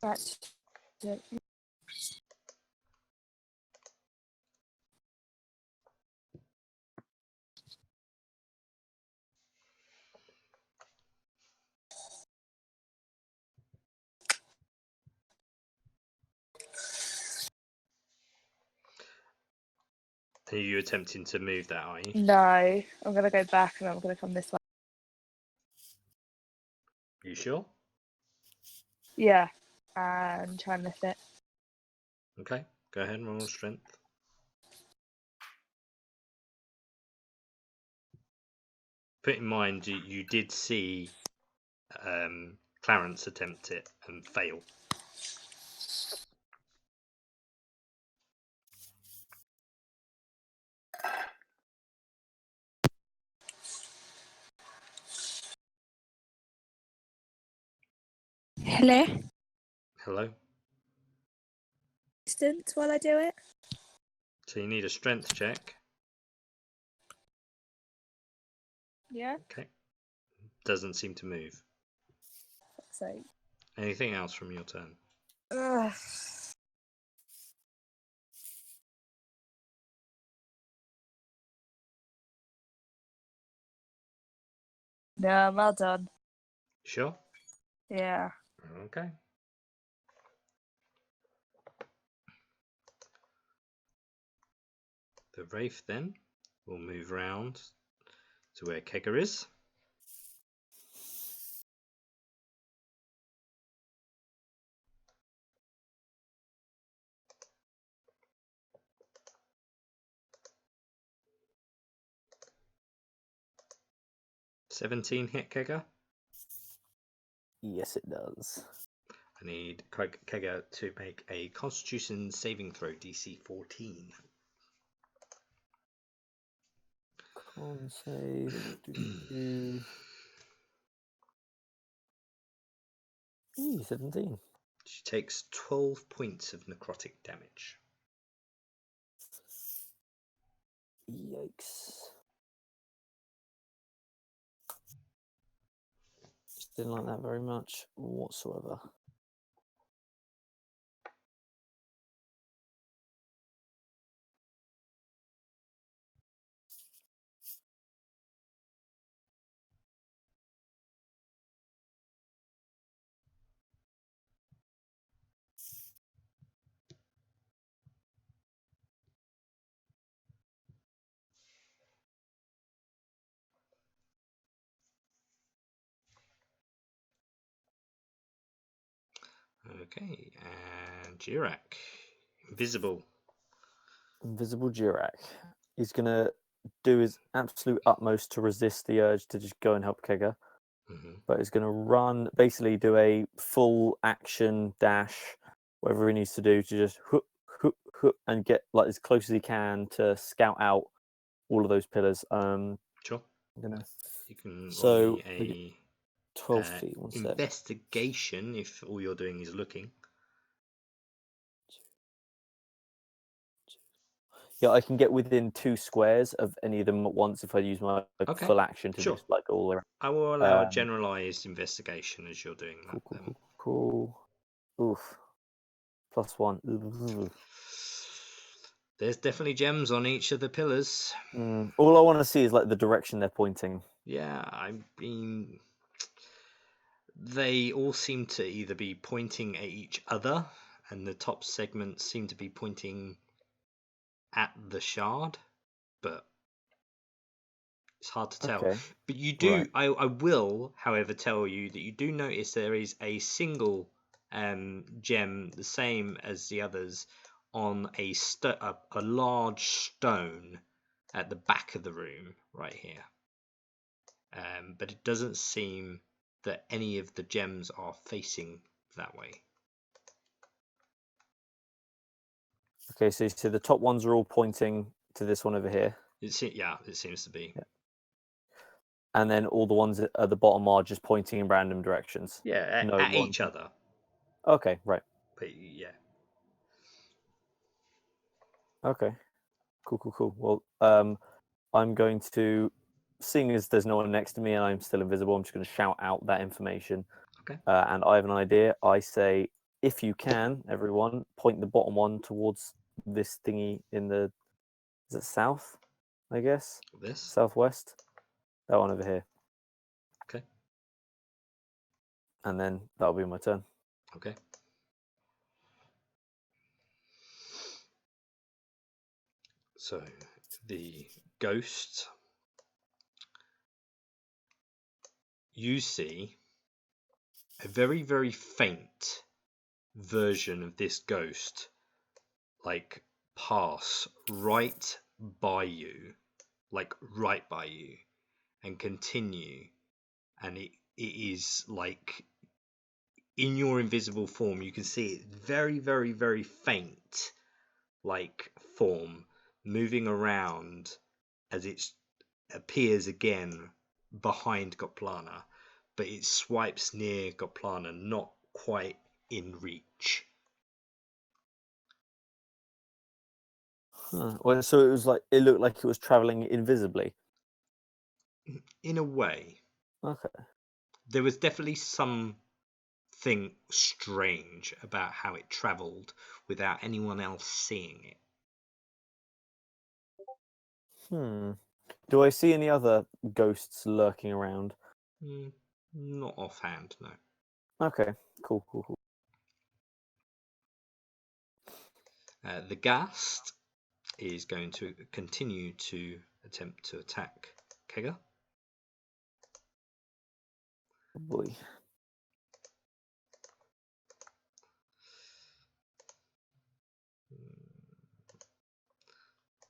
Right. Are you attempting to move that, are you? No, I'm going to go back and I'm going to come this way. You sure? Yeah, and try and lift it. Okay, go ahead and roll strength. Put in mind you did see Clarence attempt it and fail. Hello? Hello? Distance while I do it? So you need a strength check. Yeah? Okay. Doesn't seem to move. So, Anything else from your turn? Ugh. No, I'm well done. Sure. Yeah. Okay. The Wraith then will move round to where Kegger is. "17 hit Kegger. Yes, it does. I need Kegger to make a Constitution saving throw, DC 14. Con save. Ooh, 17. She takes 12 points of necrotic damage. Yikes. Just didn't like that very much whatsoever. Okay, and Jirak. Invisible. Invisible Jirak. He's going to do his absolute utmost to resist the urge to just go and help Kegger. But he's going to run, basically do a full action dash, whatever he needs to do to just hook, and get like as close as he can to scout out all of those pillars. Sure. I'm gonna... You can So, roll me a 12 feet, one sec. investigation if all you're doing is looking. Yeah, I can get within 2 squares of any of them at once if I use my Okay, full action to sure. just like go all around. I will allow a generalized investigation as you're doing that. Cool. Oof. +1. Ooh. There's definitely gems on each of the pillars. All I want to see is like the direction they're pointing. Yeah, I mean, they all seem to either be pointing at each other, and the top segments seem to be pointing at the shard, but it's hard to tell. Okay. But you do, Right. I will, however, tell you that you do notice there is a single gem, the same as the others, on a large stone at the back of the room, right here. But it doesn't seem that any of the gems are facing that way. Okay, so the top ones are all pointing to this one over here. It seems to be. Yeah. And then all the ones at the bottom are just pointing in random directions. Yeah, No at one. each other. Okay, right. But yeah. Okay. Cool. Well, I'm going to, seeing as there's no one next to me and I'm still invisible, I'm just going to shout out that information. Okay. And I have an idea. I say, if you can, everyone, point the bottom one towards this thingy in the, is it south, I guess? This? Southwest? That one over here. Okay. And then that'll be my turn. Okay. So the ghost, you see a very, very faint version of this ghost like pass right by you, and continue, and it is like in your invisible form you can see it very, very, very faint like form moving around as it appears again behind Goplana, but it swipes near Goplana, not quite in reach. Well, so it was like, it looked like it was traveling invisibly. In a way. Okay. There was definitely some something strange about how it travelled without anyone else seeing it. Do I see any other ghosts lurking around? Not offhand, no. Okay, cool. The ghast is going to continue to attempt to attack Kega. Oh boy.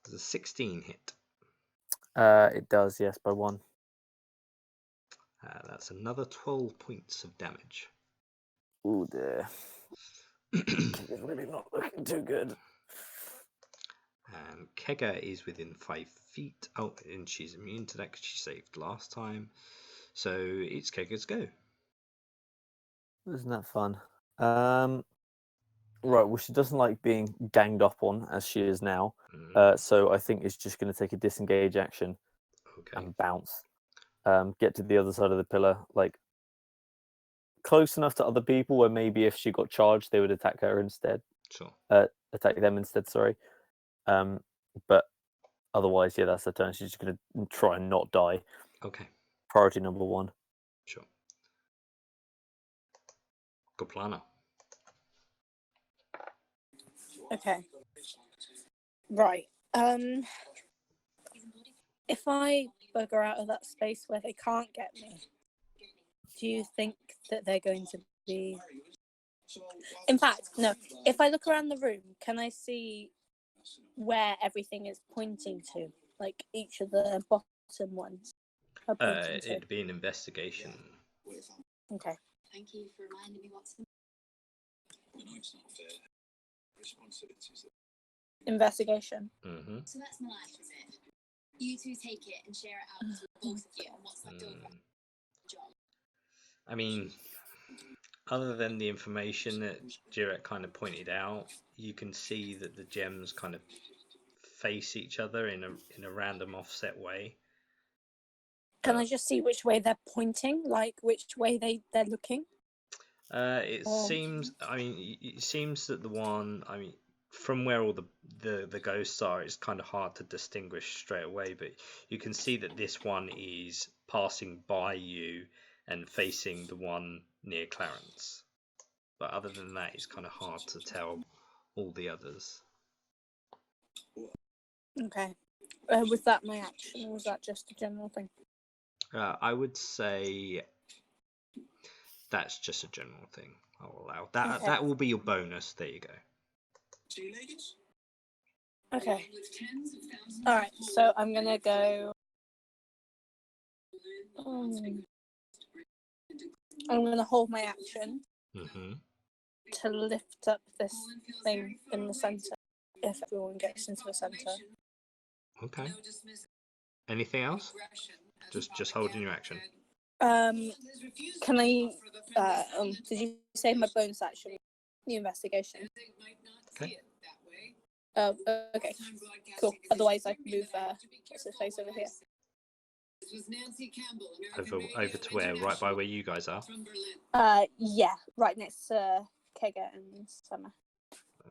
There's a 16 hit. It does, yes, by 1. That's another 12 points of damage. Ooh, dear. It's really not looking too good. And Kega is within 5 feet. Oh, and she's immune to that because she saved last time. So it's Kega's go. Isn't that fun? Right, well, she doesn't like being ganged up on as she is now. So I think it's just going to take a disengage action and bounce. Get to the other side of the pillar, like close enough to other people where maybe if she got charged, they would attack her instead. Sure. Attack them instead, sorry. But otherwise, yeah, that's her turn. She's just going to try and not die. Okay. Priority number 1. Sure. Goplana. Okay. Right. If I bugger out of that space where they can't get me, do you think that they're going to be... In fact, no. If I look around the room, can I see where everything is pointing to? Like each of the bottom ones are pointing to? It'd be an investigation. Okay. Thank you for reminding me what's. Investigation. Mm-hmm. So that's my life, is it? You two take it and share it out to both of you. And what's that doing? Job. I mean, other than the information that Jirek kind of pointed out, you can see that the gems kind of face each other in a random offset way. Can I just see which way they're pointing? Like which way they're looking? It seems that the one, from where all the ghosts are, it's kind of hard to distinguish straight away, but you can see that this one is passing by you and facing the one near Clarence. But other than that, it's kind of hard to tell all the others. Okay. Was that my action, or was that just a general thing? I would say that's just a general thing. I'll allow that. Okay. That will be your bonus. There you go. Okay. All right. So I'm gonna go. I'm gonna hold my action to lift up this thing in the center. If everyone gets into the center. Okay. Anything else? Just holding your action. Can I? Did you say my bonus action? The investigation. Okay. Oh, okay. Cool. Otherwise, I can move. What's his face over here? Over to where? Right by where you guys are. Yeah, right next to Kega and Summer.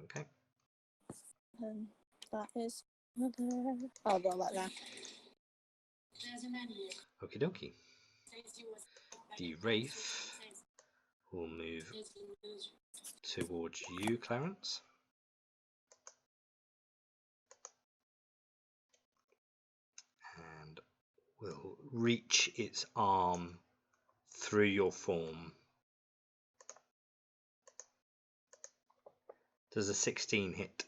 Okay. That is. I'll roll that now. Okie dokie. The Wraith will move towards you, Clarence. And will reach its arm through your form. Does a 16 hit?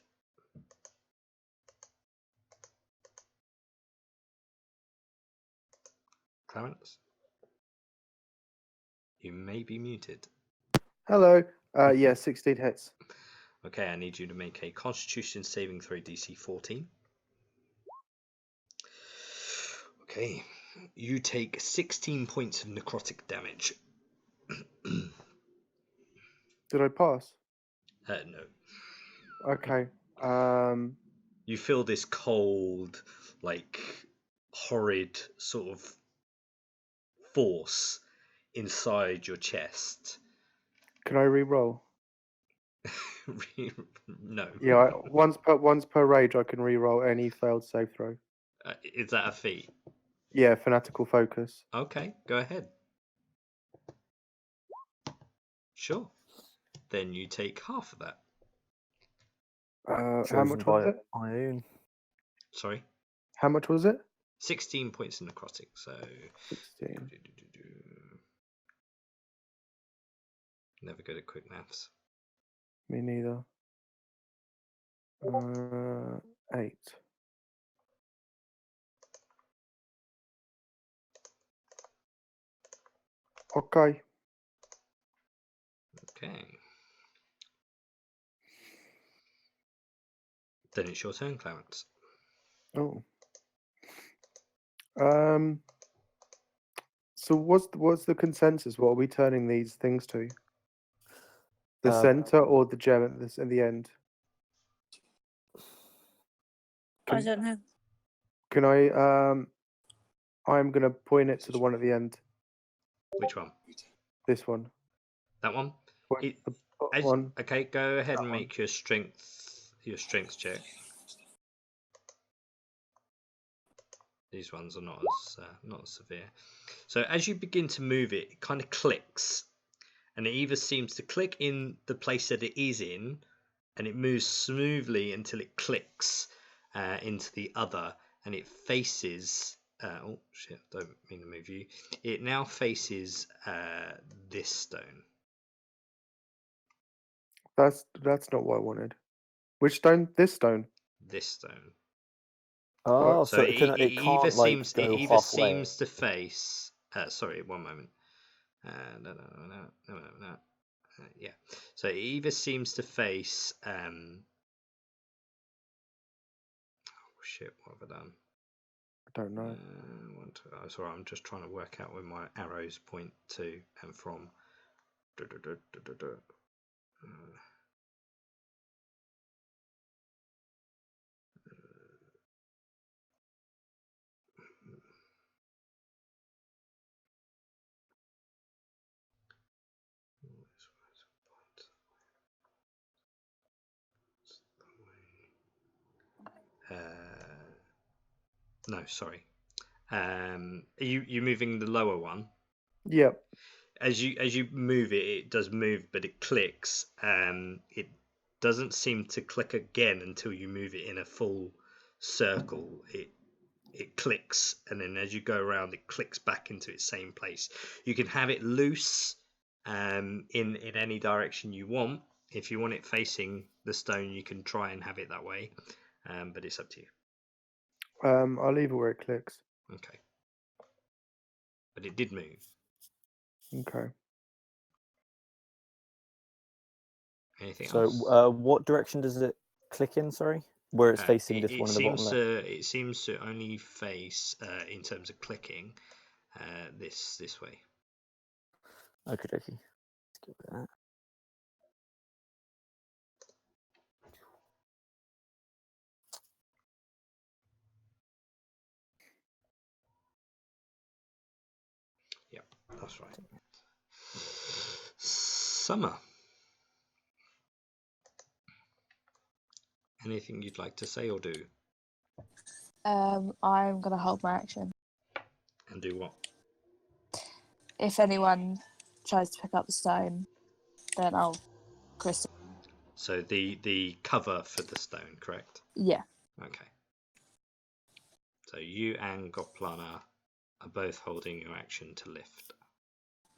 Clarence? You may be muted. Hello. Yeah, 16 hits. Okay, I need you to make a Constitution saving throw DC 14. Okay, you take 16 points of necrotic damage. Did I pass? No. Okay. You feel this cold, horrid sort of force inside your chest. Can I re-roll? No. Yeah, once per rage, I can re-roll any failed save throw. Is that a feat? Yeah, fanatical focus. Okay, go ahead. Sure. Then you take half of that. How Chosen much was by it? Ioun. Sorry. How much was it? 16 points of necrotic. So 16. never good at quick maths. Me neither. 8. Okay. Okay. Then it's your turn, Clarence. Oh. So what's the consensus? What are we turning these things to? The center or the gem at the end? I don't know. Can I I'm gonna point it to the one at the end. Which one? This one. That one? Point the one. Okay, go ahead That and one. make your strength check. These ones are not as severe. So as you begin to move it, it kind of clicks, and it either seems to click in the place that it is in, and it moves smoothly until it clicks into the other, and it faces. Oh shit! Don't mean to move you. It now faces this stone. That's not what I wanted. Which stone? This stone. This stone. Oh, So it can. It can't like go halfway. seems to face. Sorry, one moment. No. Yeah. So it either seems to face. Oh shit! What have I done? I don't know. Sorry, I'm just trying to work out where my arrows point to and from. No, sorry. Are you moving the lower one? Yep. As you move it, it does move, but it clicks. It doesn't seem to click again until you move it in a full circle. It clicks, and then as you go around, it clicks back into its same place. You can have it loose in any direction you want. If you want it facing the stone, you can try and have it that way, but it's up to you. I'll leave it where it clicks. Okay. But it did move. Okay. Anything So, else? what direction does it click in? Sorry, where it's facing this one in the bottom left. It seems to only face, in terms of clicking, this way. Okay, dokie. Let's go with that. Yep, that's right. Summer. Anything you'd like to say or do? I'm gonna hold my action. And do what? If anyone tries to pick up the stone, then I'll crystal. So the cover for the stone, correct? Yeah. Okay. So you and Goplana are both holding your action to lift.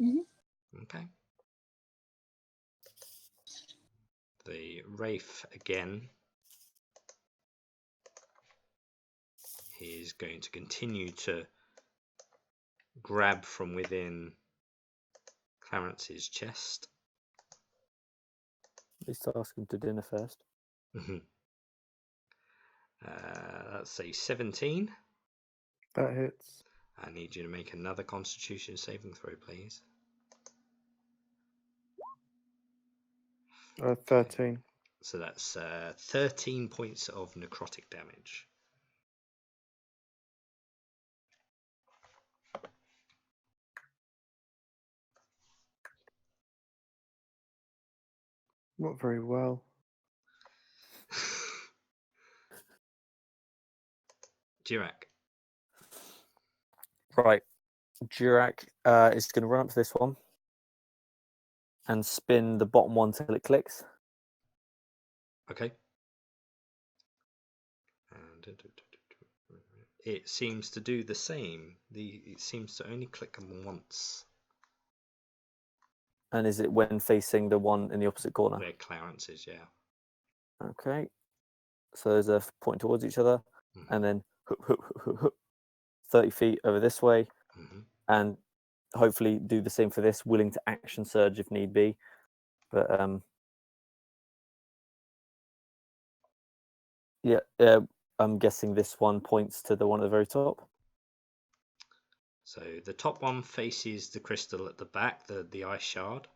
Mhm. Okay. The Wraith again is going to continue to grab from within Clarence's chest. At least ask him to dinner first. That's a 17. That hits. I need you to make another Constitution saving throw, please. 13. So that's 13 points of necrotic damage. Not very well. Dirac. Right. Durac is going to run up to this one and spin the bottom one till it clicks. Okay. And it seems to do the same. It seems to only click them once. And is it when facing the one in the opposite corner? Where Clarence is, yeah. Okay. So there's a point towards each other, and then 30 feet over this way, and hopefully do the same for this, willing to action surge if need be. But yeah, I'm guessing this one points to the one at the very top. So the top one faces the crystal at the back, the ice shard.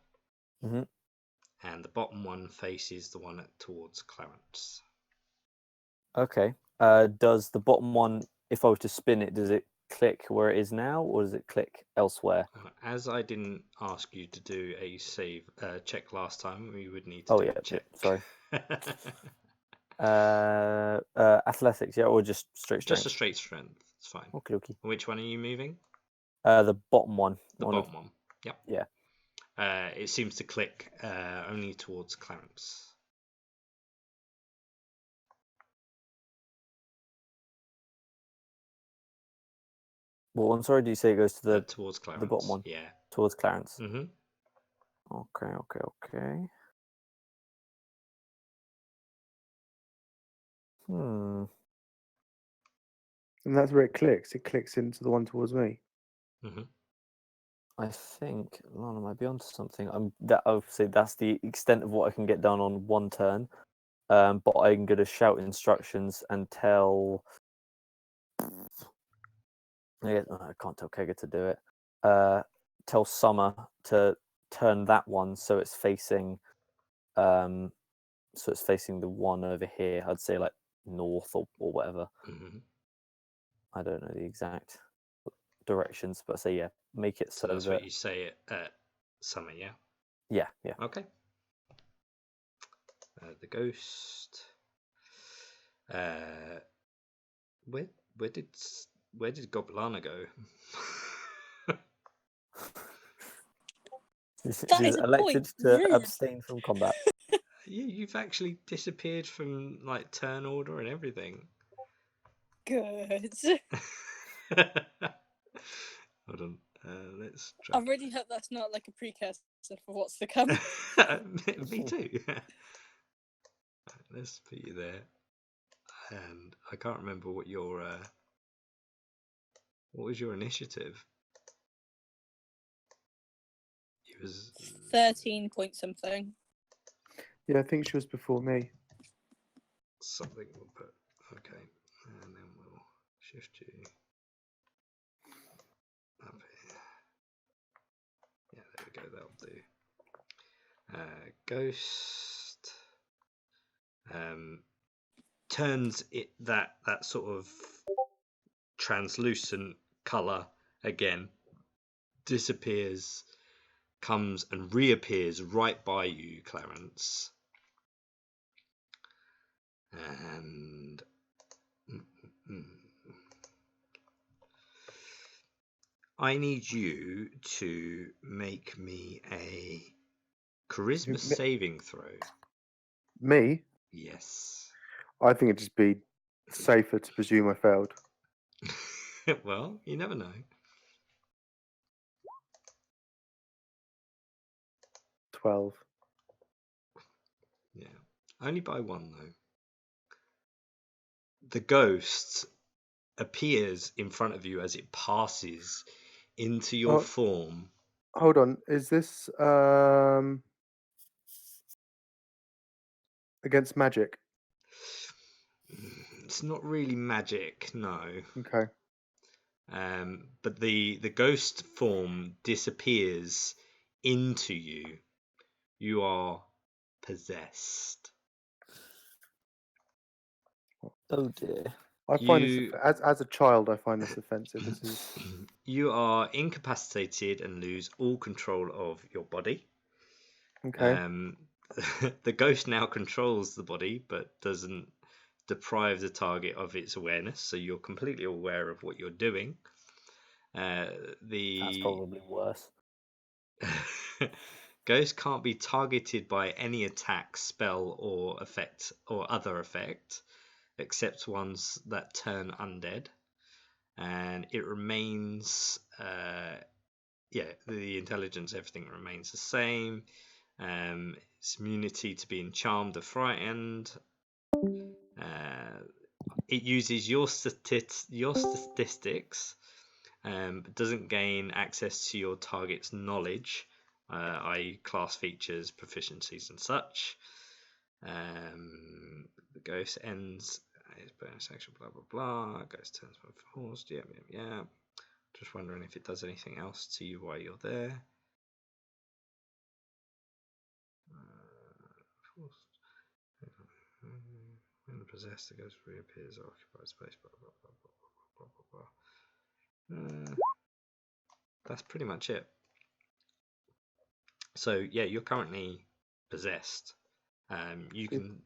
And the bottom one faces the one towards Clarence. Okay. Does the bottom one, if I were to spin it, does it click where it is now, or does it click elsewhere? As I didn't ask you to do a save check last time, we would need to do a check. Sorry. Athletics, yeah, or just straight strength? Just a straight strength. It's fine. Okay. Which one are you moving? The bottom one. The bottom one. Yep. Yeah. It seems to click only towards Clarence. Well, I'm sorry. Do you say it goes to the towards Clarence? The bottom one. Yeah. Towards Clarence. Okay. And that's where it clicks. It clicks into the one towards me. I think Lana might be onto something. Obviously that's the extent of what I can get done on one turn. But I'm going to shout instructions and tell. I can't tell Kega to do it. Tell Summer to turn that one so it's facing. So it's facing the one over here. I'd say like north or whatever. I don't know the exact directions, but I say yeah, make it so that's that what you say at Summer, yeah. Yeah. Okay. The ghost. Where did Goblana go? She's elected to abstain from combat. You've actually disappeared from like turn order and everything. Good. Hold on. Let's try. I really hope that's not like a precursor for what's to come. Me too. Let's put you there. And I can't remember what was your initiative? It was 13 point something. Yeah, I think she was before me. Something we'll put. Okay, and then we'll shift you up here. Yeah, there we go. That'll do. Ghost turns it that sort of translucent color again, disappears, comes and reappears right by you, Clarence. And I need you to make me a charisma saving throw. Me? Yes. I think it'd just be safer to presume I failed. Well, you never know. 12. Yeah. Only by one, though. The ghost appears in front of you as it passes into your form. Hold on. Is this against magic? It's not really magic, no. Okay. But the ghost form disappears into you. You are possessed. Oh dear. I find this as a child. I find this offensive. This is. You are incapacitated and lose all control of your body. Okay. the ghost now controls the body, but doesn't deprive the target of its awareness. So you're completely aware of what you're doing. That's The probably worse. ghost can't be targeted by any attack, spell, or effect, or other effect, except ones that turn undead. And it remains, the intelligence, everything remains the same. Its immunity to being charmed or frightened. It uses your statistics, but doesn't gain access to your target's knowledge, i.e., class features, proficiencies, and such. The ghost ends his bonus action, blah blah blah. Ghost turns forced. Yeah. Just wondering if it does anything else to you while you're there. When possessed, the ghost reappears or occupies space. Blah blah blah blah blah blah blah. That's pretty much it. So yeah, you're currently possessed. You can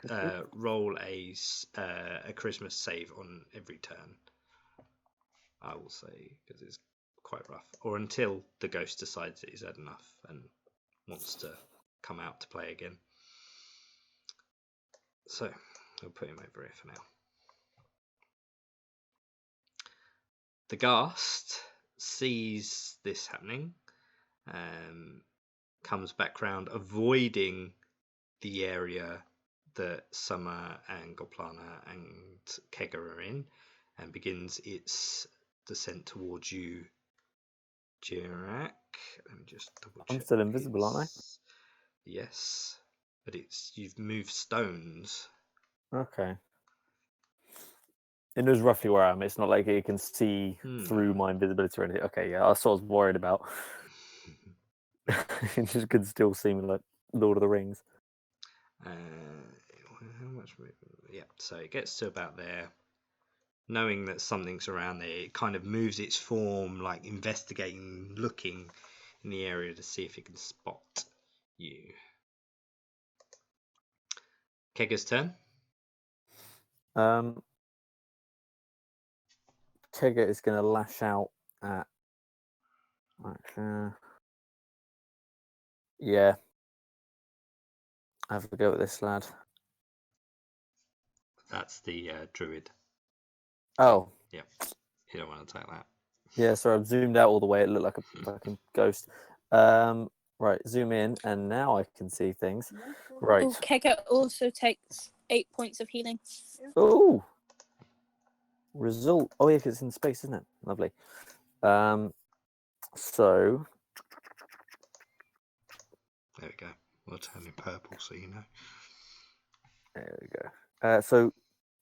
roll a Christmas save on every turn. I will say, because it's quite rough, or until the ghost decides that he's had enough and wants to come out to play again. So I'll put him over here for now. The ghast sees this happening, comes back round, avoiding the area that Summer and Goplana and Kega are in, and begins its descent towards you, Jirak. Let me just double check. I'm still invisible, aren't I? Yes, but you've moved stones. Okay. It knows roughly where I am. It's not like it can see through my invisibility or anything. Okay, yeah, that's what I was worried about. It just could still see me like Lord of the Rings. How much? Yeah, so it gets to about there. Knowing that something's around there, it kind of moves its form, like investigating, looking in the area to see if it can spot you. Kega's turn. Kega is going to lash out at. Yeah. Have a go at this lad. That's the druid. Oh. Yeah. You don't want to take that. Yeah, sorry, I've zoomed out all the way. It looked like a fucking ghost. Right, zoom in, and now I can see things. Right. Oh, Kega also takes 8 points of healing. Oh. Result. Oh, yeah, 'cause it's in space, isn't it? Lovely. So. There we go. We'll turn it purple so you know. There we go. So,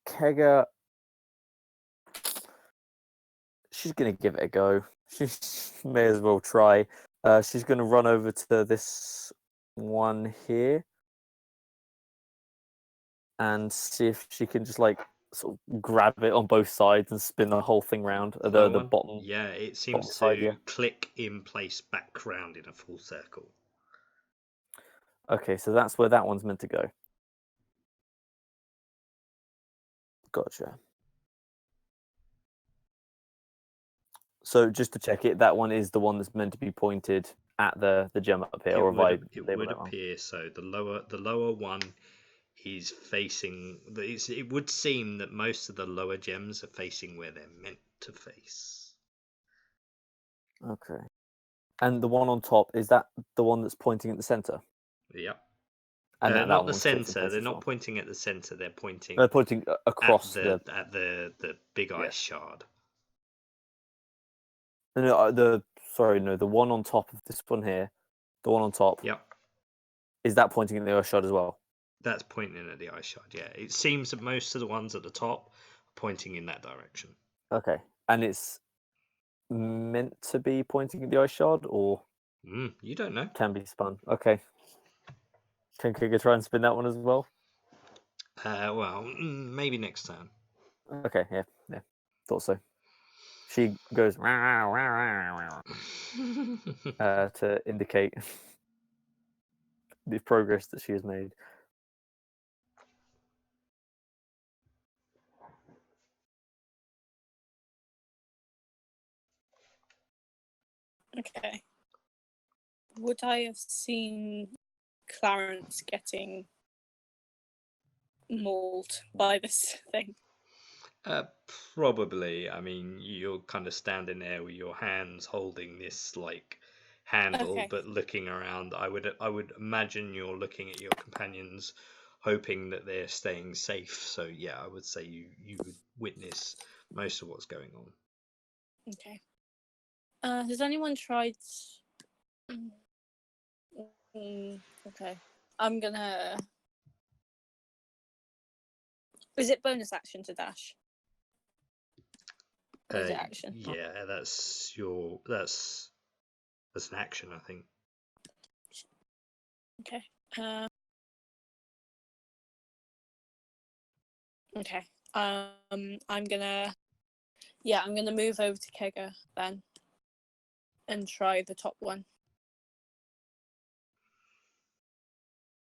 Kega. She's going to give it a go. She may as well try. She's going to run over to this one here and see if she can just like sort of grab it on both sides and spin the whole thing round. The bottom. Yeah, it seems side, to yeah. click in place back round in a full circle. Okay, so that's where that one's meant to go. Gotcha. So just to check it, that one is the one that's meant to be pointed at the gem up here, or It would appear so. The lower one is facing. It would seem that most of the lower gems are facing where they're meant to face. Okay. And the one on top, is that the one that's pointing at the center? Yep. And that not the one fits in center. place They're as not well. pointing at the center. They're pointing. They're pointing across at the big ice shard. No, the one on top of this one here, the one on top. Yep. Is that pointing at the ice shard as well? That's pointing at the ice shard. Yeah. It seems that most of the ones at the top are pointing in that direction. Okay. And it's meant to be pointing at the ice shard, or you don't know. Can be spun. Okay. Can Kiga try and spin that one as well? Well, maybe next time. Okay, yeah, thought so. She goes to indicate the progress that she has made. Okay. Would I have seen Clarence getting mauled by this thing? Probably. I mean, you're kind of standing there with your hands holding this like handle, Okay. but looking around. I would imagine you're looking at your companions, hoping that they're staying safe. So yeah, I would say you would witness most of what's going on. Okay. Has anyone tried? Okay. I'm gonna. Is it bonus action to dash? Or is it action? Yeah, that's an action, I think. Okay. Okay. I'm gonna move over to Kega then and try the top one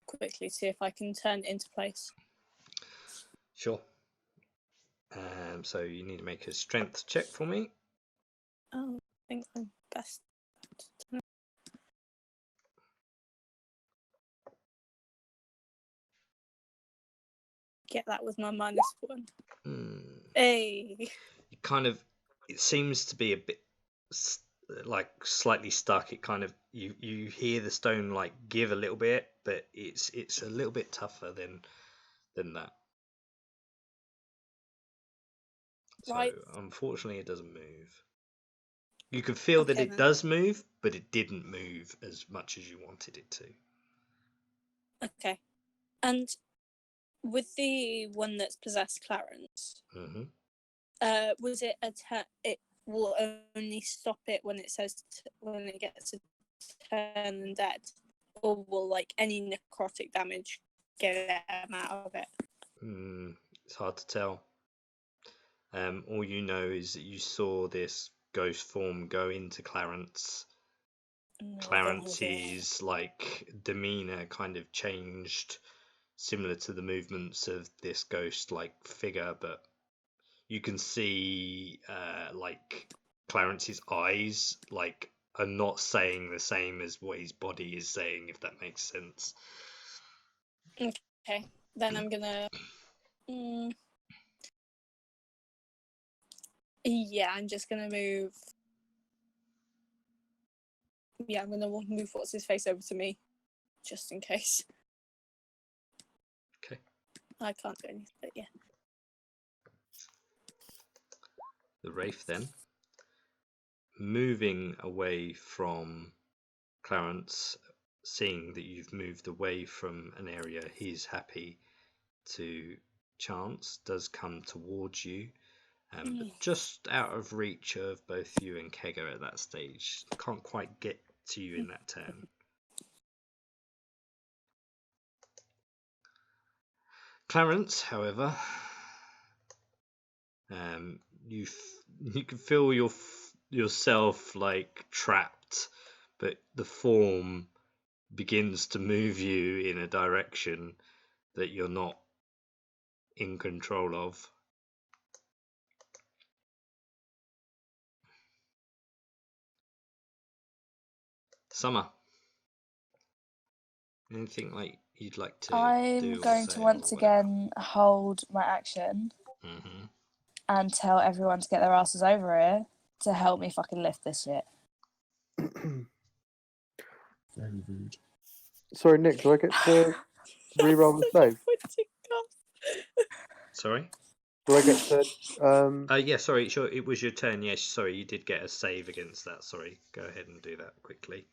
quickly, see if I can turn it into place. Sure. So you need to make a strength check for me. Oh, I think I'm best. Get that with my -1. Hey. It seems to be a bit like slightly stuck. It kind of you hear the stone like give a little bit, but it's a little bit tougher than that. Right. So unfortunately, it doesn't move. You can feel that Okay, it then. does move, but it didn't move as much as you wanted it to. Okay. And with the one that's possessed Clarence, was it it will only stop it when it says when it gets a turn and dead, or will like any necrotic damage get them out of it? It's hard to tell. All you know is that you saw this ghost form go into Clarence. Clarence's like demeanor kind of changed, similar to the movements of this ghost like figure, but you can see like Clarence's eyes like are not saying the same as what his body is saying, if that makes sense. Okay, then I'm gonna. Yeah, I'm just gonna move. Yeah, I'm gonna move what's his face over to me, just in case. Okay. I can't do anything, but yeah. The Wraith then, moving away from Clarence, seeing that you've moved away from an area he's happy to chance, does come towards you, but just out of reach of both you and Kega at that stage. Can't quite get to you in that turn. Clarence, however, you can feel yourself like trapped, but the form begins to move you in a direction that you're not in control of. Summer, anything like you'd like to I'm do going or to say once or whatever? again hold my action Mm-hmm. and tell everyone to get their asses over here to help me fucking lift this shit. Very rude. Sorry, Nick, do I get to re-roll the save? Sorry? Do I get to Yeah, sorry, sure, it was your turn. Yes, sorry, you did get a save against that. Sorry, go ahead and do that quickly.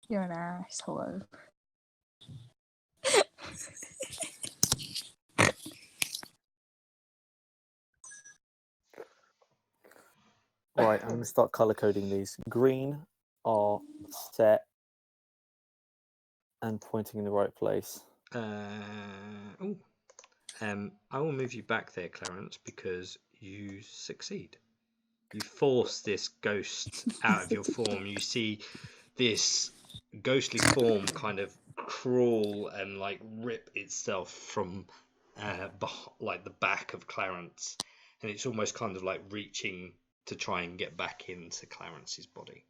You're an asshole. Right, I'm going to start color coding these. Green are set and pointing in the right place. I will move you back there, Clarence, because you succeed. You force this ghost out of your form. You see this ghostly form kind of crawl and like rip itself from like the back of Clarence, and it's almost kind of like reaching to try and get back into Clarence's body.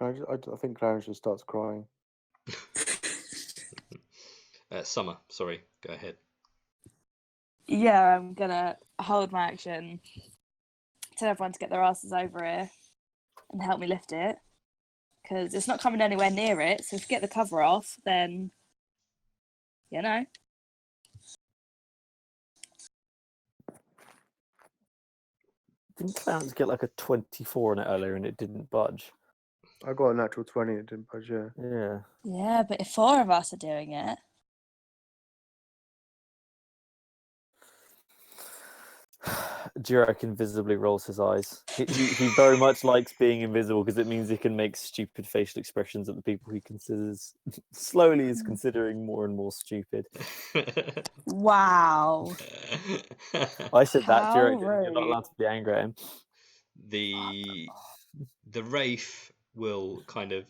I think Clarence just starts crying. Summer, sorry, go ahead. Yeah, I'm gonna hold my action, tell everyone to get their asses over here and help me lift it, because it's not coming anywhere near it. So if you get the cover off, then you know. Didn't Clarence get like a 24 on it earlier and it didn't budge? I got a natural 20. It didn't budge. Yeah. Yeah. Yeah, but if 4 of us are doing it, Jirek invisibly rolls his eyes. He very much likes being invisible because it means he can make stupid facial expressions at the people he considers slowly is considering more and more stupid. wow. I said that, How Jirek. You're not rude. allowed to be angry at him. The Wraith will kind of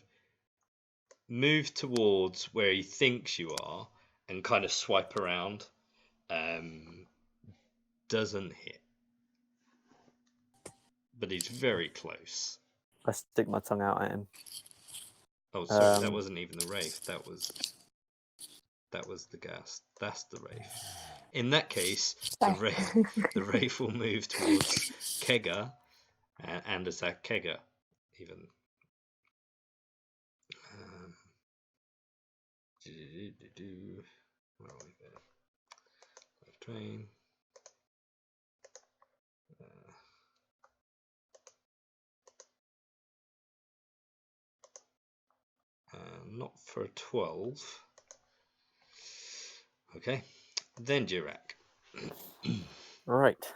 move towards where he thinks you are and kind of swipe around. Doesn't hit, but he's very close. I stick my tongue out at him. Oh, sorry, that wasn't even the Wraith. That was the ghast. That's the Wraith. In that case, the Wraith will move towards Kega and attack Kega. Even. Where are we there? Left train. Not for a 12. Okay. Then Jirak. Right.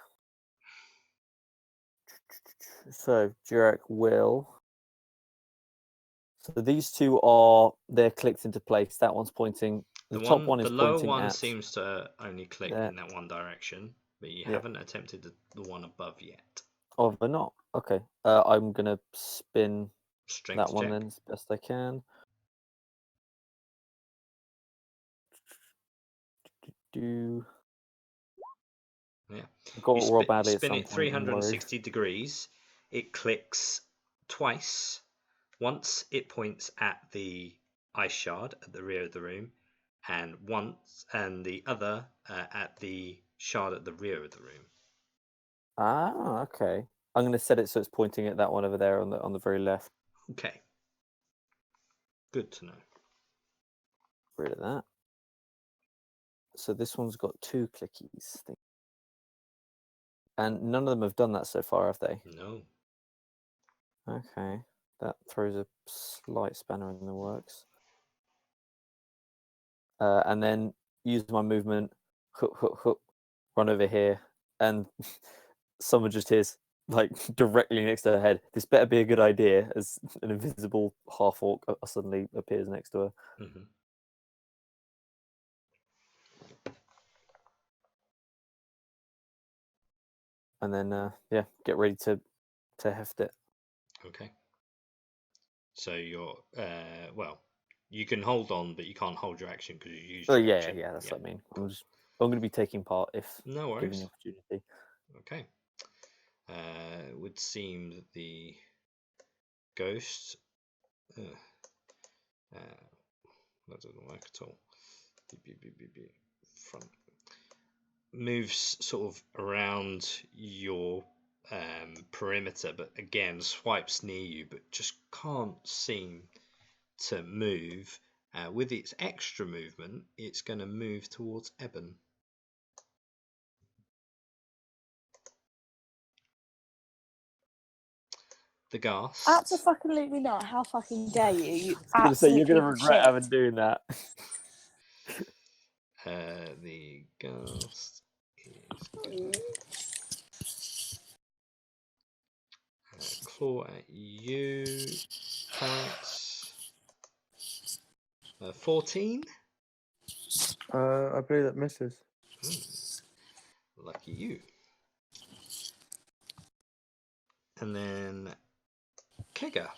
So Jirek will. So these two they're clicked into place. That one's pointing. The top one is the lower pointing one at. seems to only click in that one direction, but you haven't attempted the one above yet. Oh, they're not. Okay. I'm gonna spin Strength that one check. then as best I can. Yeah. I've got to roll badly at spin some it point, I'm worried. 360 degrees. It clicks twice. Once it points at the ice shard at the rear of the room, and the other at the shard at the rear of the room. Ah, okay. I'm going to set it so it's pointing at that one over there on the very left. Okay. Good to know. Rid of that. So this one's got 2 clickies. And none of them have done that so far, have they? No. Okay. That throws a slight spanner in the works. And then use my movement, run over here, and someone just hears, like, directly next to her head, this better be a good idea, as an invisible half-orc suddenly appears next to her. Mm-hmm. And then, get ready to heft it. Okay. So you're, you can hold on, but you can't hold your action because you use your action. Yeah, that's what I mean. I'm going to be taking part if no given worries. the opportunity. Okay. It would seem that the ghost that doesn't work at all. Front moves sort of around your perimeter, but again swipes near you, but just can't seem to move. With its extra movement, it's going to move towards Eben. The ghast. Absolutely not. How fucking dare you? You I was going to say, you're going to regret shit. having doing that. The ghast is going to claw at you, Clarence. 14? I believe that misses. Lucky you. And then Kega.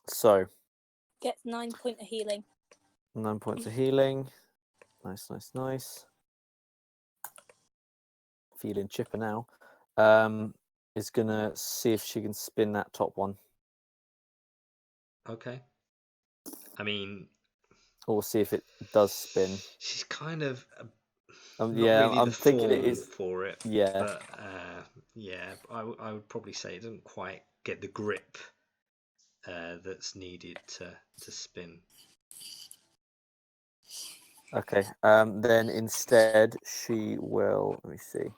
So Gets 9 points of healing. 9 points of healing. Nice. Feeling chipper now. Is gonna see if she can spin that top one. Okay. I mean, Or see if it does spin. she's kind of not Yeah, really I'm the thinking form it is. for it. Yeah. But yeah, I would probably say it doesn't quite get the grip that's needed to spin. Okay. Then instead she will. Let me see.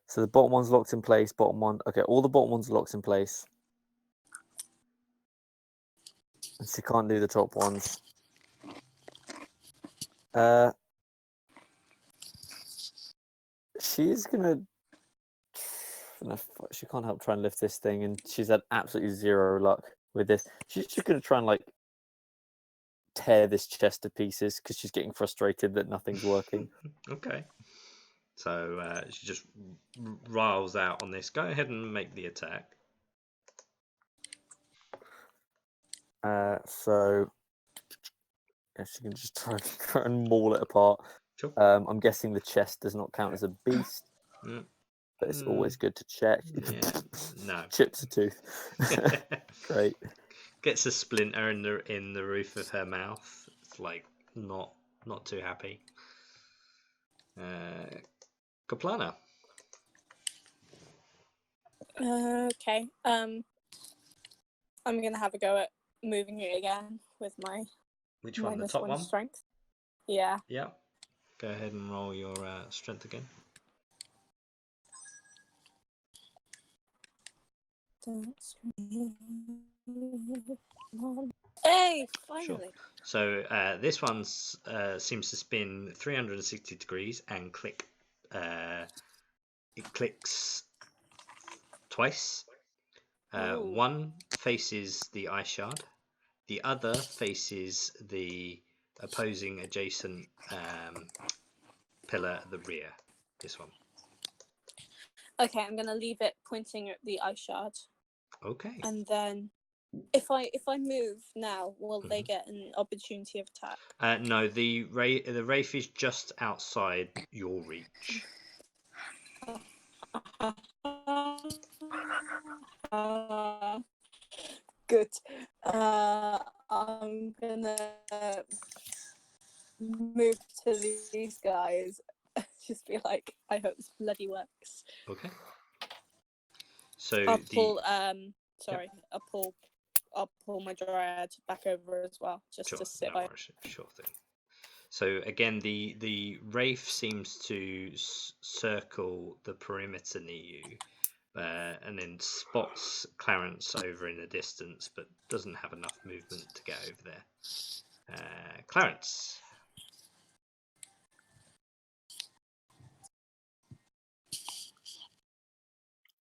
So the bottom one's locked in place. Bottom one. Okay, all the bottom ones are locked in place. And she can't do the top ones. She's gonna. No, she can't help try and lift this thing, and she's had absolutely zero luck with this. She's just gonna try and like tear this chest to pieces because she's getting frustrated that nothing's working. Okay. So she just riles out on this. Go ahead and make the attack. So yeah, she can just try and maul it apart. Sure. I'm guessing the chest does not count as a beast, Mm. but it's always good to check. Yeah. No. Chips a tooth. Great. Gets a splinter in the roof of her mouth. It's like not too happy. Kaplana. Okay. I'm gonna have a go at moving it again with my Which one? The -1 top one? strength. Yeah. Yeah. Go ahead and roll your strength again. Hey, finally. Sure. So this one seems to spin 360 degrees and click. It clicks twice. One faces the ice shard. The other faces the opposing adjacent pillar at the rear. This one. Okay, I'm gonna leave it pointing at the ice shard, Okay. and then if I move now, will they get an opportunity of attack? No, the wraith is just outside your reach. Good. I'm gonna move to these guys. Just be like, I hope this bloody works. Okay. So I'll pull. Sorry, I'll pull my dryad back over as well, just sure, to sit no by. worries, sure thing. So again, the wraith seems to circle the perimeter near you, and then spots Clarence over in the distance, but doesn't have enough movement to get over there. Clarence.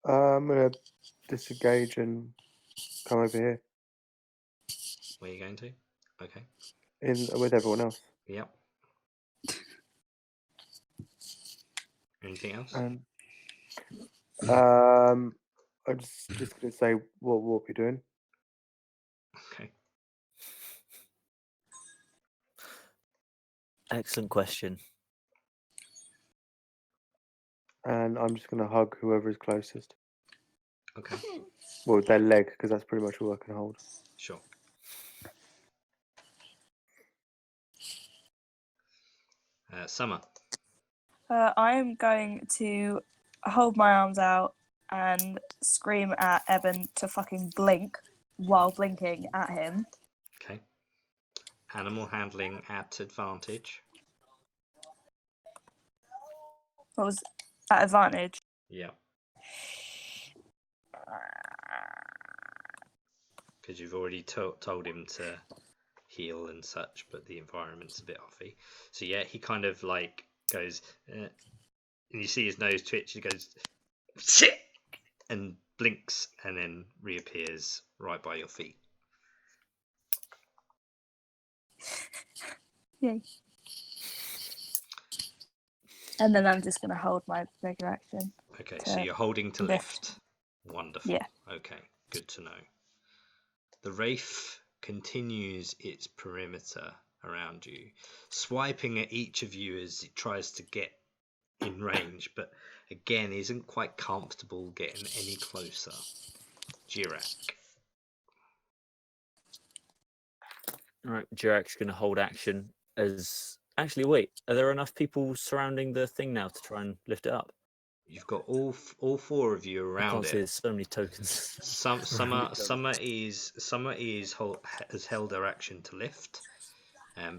I'm gonna disengage and come over here Where are you going to? Okay. with everyone else. Yep. Anything else? And I'm just gonna say what we'll be doing. Okay. Excellent question. And I'm just gonna hug whoever is closest. Okay. Well, their leg, because that's pretty much all I can hold. Sure. Summer. I am going to hold my arms out and scream at Eben to fucking blink while blinking at him. Okay. Animal handling at advantage. What was at advantage? Yeah. Because you've already told him to heal and such, but the environment's a bit offy. So yeah, he kind of like goes, and you see his nose twitch. He goes, shit, and blinks, and then reappears right by your feet. Yay. And then I'm just going to hold my regular action. Okay, so you're holding to lift. Wonderful. Yeah. Okay, good to know. The Wraith continues its perimeter around you, swiping at each of you as it tries to get in range, but again isn't quite comfortable getting any closer. Jirak. All right, Jirak's going to hold action as... Actually, wait. Are there enough people surrounding the thing now to try and lift it up? You've got all four of you I around can't it. see. There's so many tokens. Summer has held her action to lift,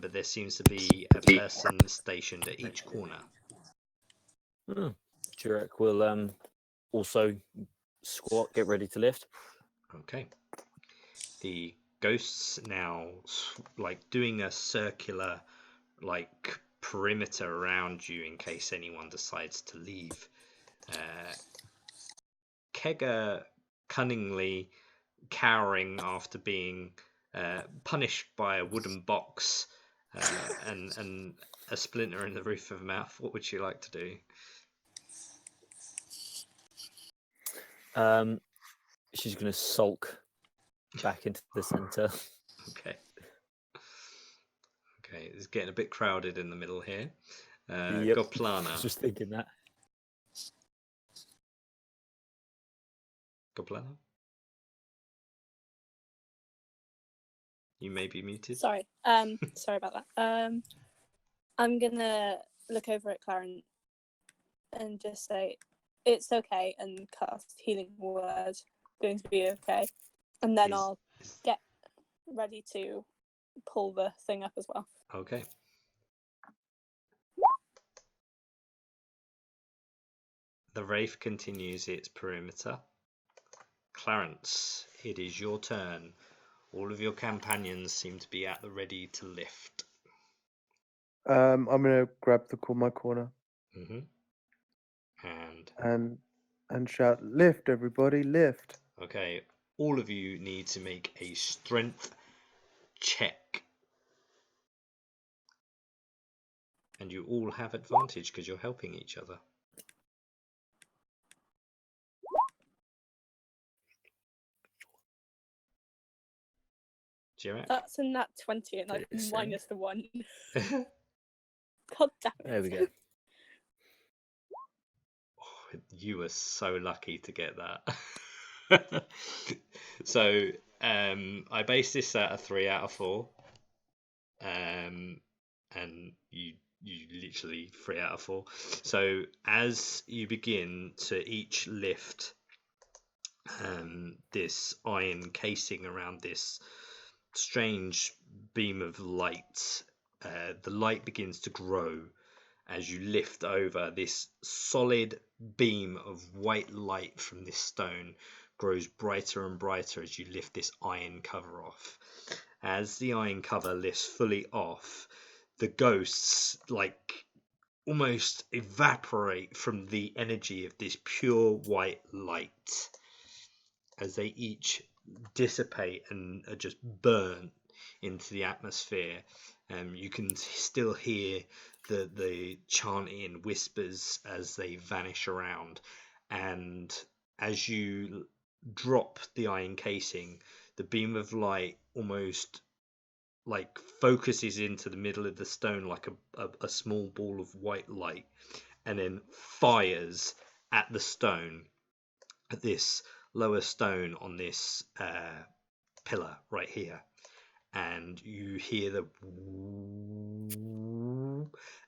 but there seems to be a person stationed at each corner. Oh, Jirak will also squat, get ready to lift. Okay. The ghosts now like doing a circular like perimeter around you in case anyone decides to leave. Kega cunningly cowering after being punished by a wooden box and a splinter in the roof of her mouth. What would you like to do? She's going to sulk back into the center. Okay. Okay, it's getting a bit crowded in the middle here. Yep. Goplana. Just thinking that. Goplana? You may be muted. Sorry. Sorry about that. I'm gonna look over at Clarence and just say it's okay and cast healing word. Going to be okay. And then I'll get ready to pull the thing up as well. Okay. The Wraith continues its perimeter. Clarence, it is your turn. All of your companions seem to be at the ready to lift. I'm gonna grab my corner. Mm-hmm. And shout, lift, everybody, lift. Okay, all of you need to make a strength check. And you all have advantage because you're helping each other. Jirak? That's a nat 20 and I've 37. minus the 1. God damn it. There we go. Oh, you were so lucky to get that. So I based this at a 3 out of 4. And you literally 3 out of 4. So as you begin to each lift this iron casing around this strange beam of light, the light begins to grow as you lift over. This solid beam of white light from this stone grows brighter and brighter as you lift this iron cover off. As the iron cover lifts fully off, the ghosts like almost evaporate from the energy of this pure white light as they each dissipate and are just burnt into the atmosphere. You can still hear the chanting and whispers as they vanish around, and as you drop the iron casing, the beam of light almost like focuses into the middle of the stone like a small ball of white light, and then fires at the stone, at this lower stone on this pillar right here. And you hear the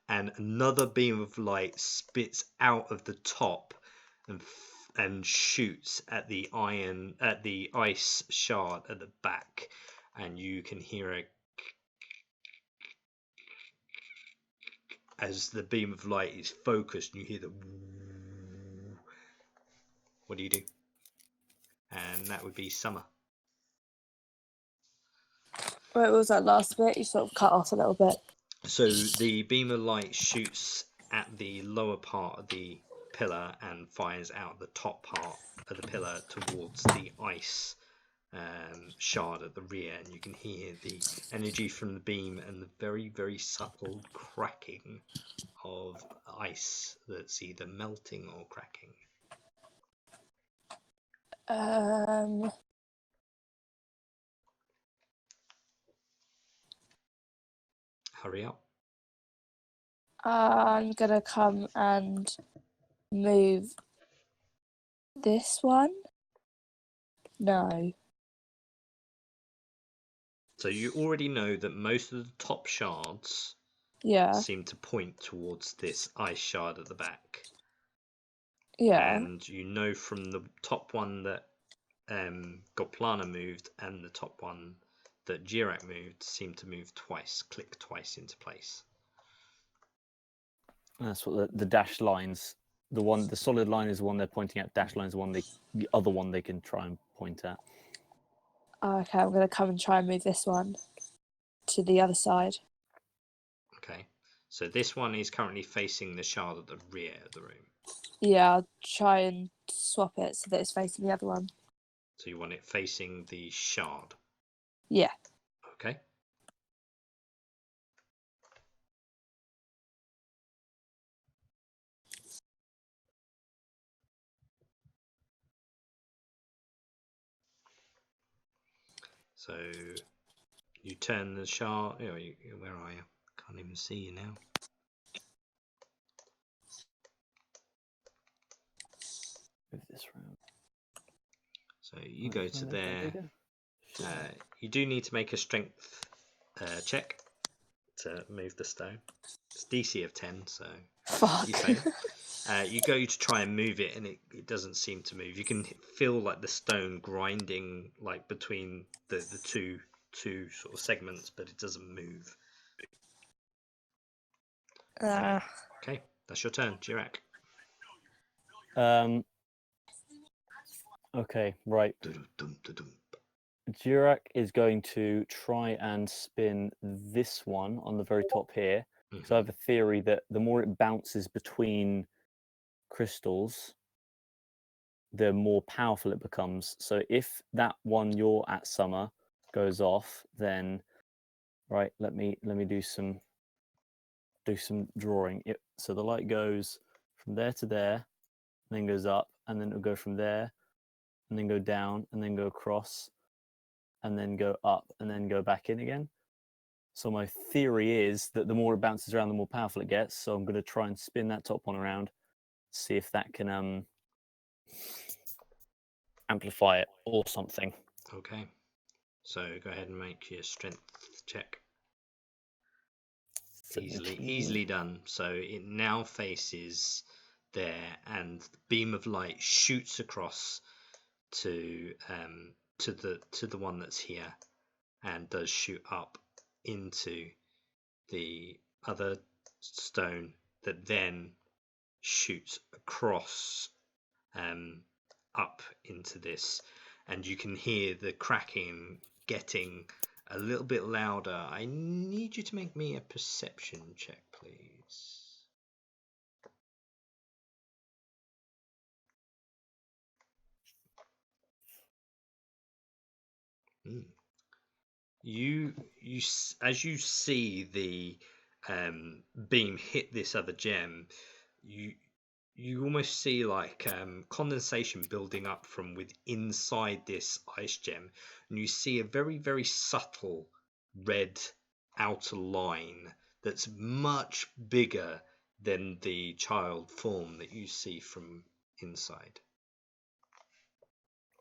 and another beam of light spits out of the top and shoots at the ice shard at the back, and you can hear a as the beam of light is focused, and you hear the what do you do? And that would be Summer. What was that last bit? You sort of cut off a little bit. So the beam of light shoots at the lower part of the pillar and fires out the top part of the pillar towards the ice shard at the rear, and you can hear the energy from the beam and the very, very subtle cracking of ice that's either melting or cracking. Hurry up. I'm gonna come and move this one. No. So you already know that most of the top shards Yeah. seem to point towards this ice shard at the back. Yeah. And you know from the top one that Goplana moved and the top one that Jirak moved seemed to move twice, click twice into place. That's what the dashed lines. The solid line is the one they're pointing at. Dashed line is the other one they can try and point at. Okay, I'm gonna come and try and move this one to the other side. Okay, so this one is currently facing the shard at the rear of the room. Yeah, I'll try and swap it so that it's facing the other one. So you want it facing the shard. Yeah. Okay. So you turn the shard. Where are you? Can't even see you now. Move this round. So you go to there. You do need to make a strength check to move the stone. It's DC of 10, so Fuck. you fail. You go to try and move it, and it doesn't seem to move. You can feel like the stone grinding, like between the two sort of segments, but it doesn't move. Okay, that's your turn, Jirak. Okay, right. Jirak is going to try and spin this one on the very top here. So I have a theory that the more it bounces between crystals, the more powerful it becomes. So if that one you're at, Summer, goes off, then right, let me do some drawing. So the light goes from there to there, and then goes up, and then it'll go from there, and then go down, and then go across, and then go up, and then go back in again. So my theory is that the more it bounces around, the more powerful it gets. So I'm going to try and spin that top one around, see if that can amplify it or something. Okay, so go ahead and make your strength check. Easily done. So it now faces there, and the beam of light shoots across to the one that's here, and does shoot up into the other stone that then shoots across up into this, and you can hear the cracking getting a little bit louder. I need you to make me a perception check, please. As you see the beam hit this other gem, you almost see like condensation building up from inside this ice gem, and you see a very, very subtle red outer line that's much bigger than the child form that you see from inside.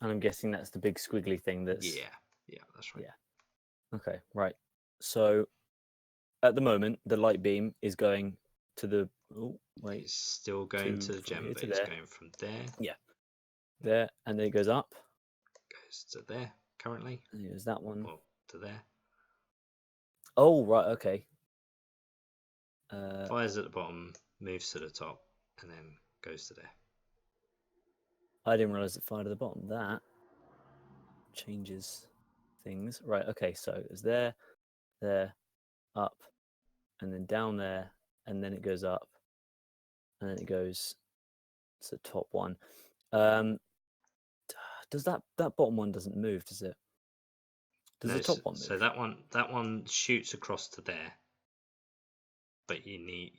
And I'm guessing that's the big squiggly thing that's... Yeah, that's right. Yeah. Okay, right. So at the moment, the light beam is going to the... Oh, wait. It's still going to the gem, but it's going from there. Yeah. There, and then it goes up. Goes to there, currently. And there's that one. Well, to there. Oh, right, okay. Fires at the bottom, moves to the top, and then goes to there. I didn't realize it fired at the bottom. That changes things. Right, okay, so it's there, up, and then down there, and then it goes up, and then it goes to the top one. Does that bottom one doesn't move, does it? Does No, the top one move? so that one shoots across to there. But you need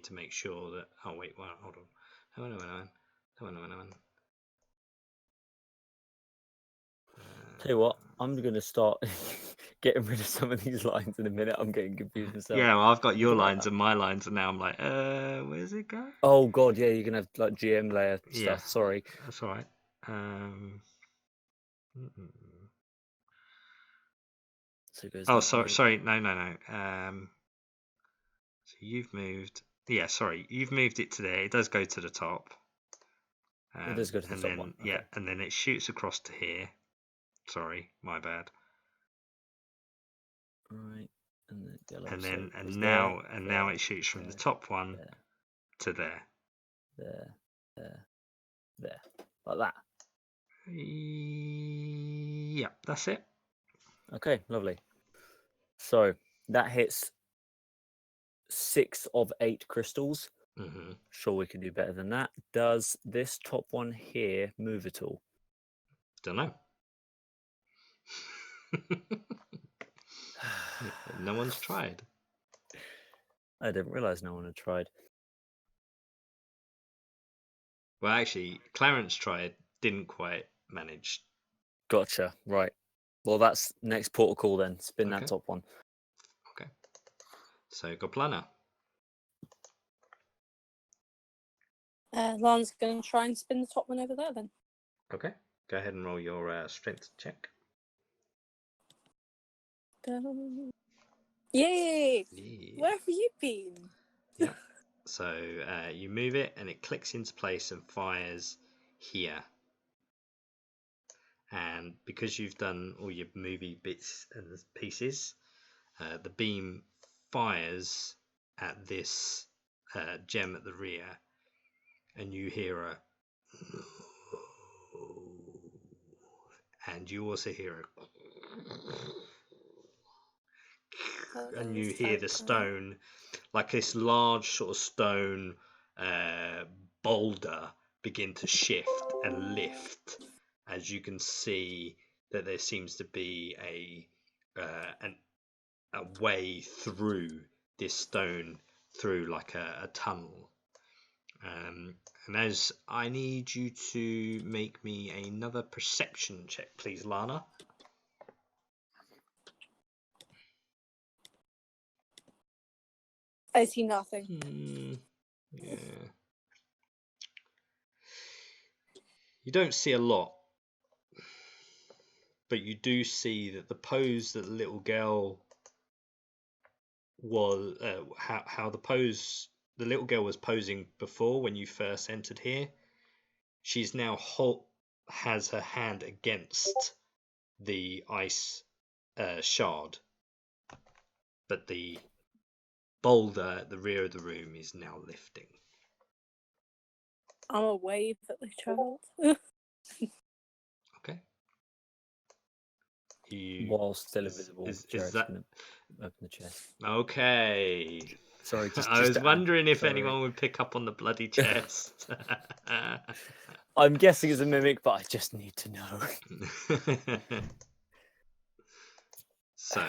to make sure that. Oh wait, well, hold on. No. Tell you what, I'm going to start getting rid of some of these lines in a minute. I'm getting confused myself. Yeah, well, I've got your Something like lines that. and my lines, and now I'm like, where's it go? Oh god, yeah, you can have like GM layer stuff. Yeah. Sorry. That's all right. So it goes Oh, that way. sorry. No. So you've moved. Yeah, sorry, you've moved it to there. It does go to the top. It does go to the and top then, one. Yeah, Okay. and then it shoots across to here. Sorry, my bad. Right, and then yellow. And so then it goes now there, now there, it shoots from the there, top one there, to there. there, like that. Yeah, that's it. Okay, lovely. So that hits 6 of 8 crystals. Mm-hmm. Sure, we can do better than that. Does this top one here move at all? Don't know. No one's tried. I didn't realize no one had tried. Well, actually, Clarence tried, didn't quite manage. Gotcha. Right. Well, that's next portal call then. Spin Okay. that top one. Okay. So Goplana. Lana's going to try and spin the top one over there then. Okay. Go ahead and roll your strength check. Yay! Yeah. Where have you been? Yep. So you move it and it clicks into place and fires here. And because you've done all your movie bits and pieces, the beam fires at this gem at the rear, and you hear a and you also hear a and you hear the stone, like this large sort of stone boulder, begin to shift and lift, as you can see that there seems to be a way through this stone, through like a tunnel. And as I need you to make me another perception check, please, Lana. I see nothing. Yeah. You don't see a lot, but you do see that the pose that the little girl was, how the little girl was posing before when you first entered here. She's now has her hand against the ice shard, but the boulder at the rear of the room is now lifting. I'm a wave at the child. Okay. While still invisible, Is Jared's that gonna open the chest. okay? Sorry, I was to add. wondering if Sorry. anyone would pick up on the bloody chest. I'm guessing it's a mimic, but I just need to know. So,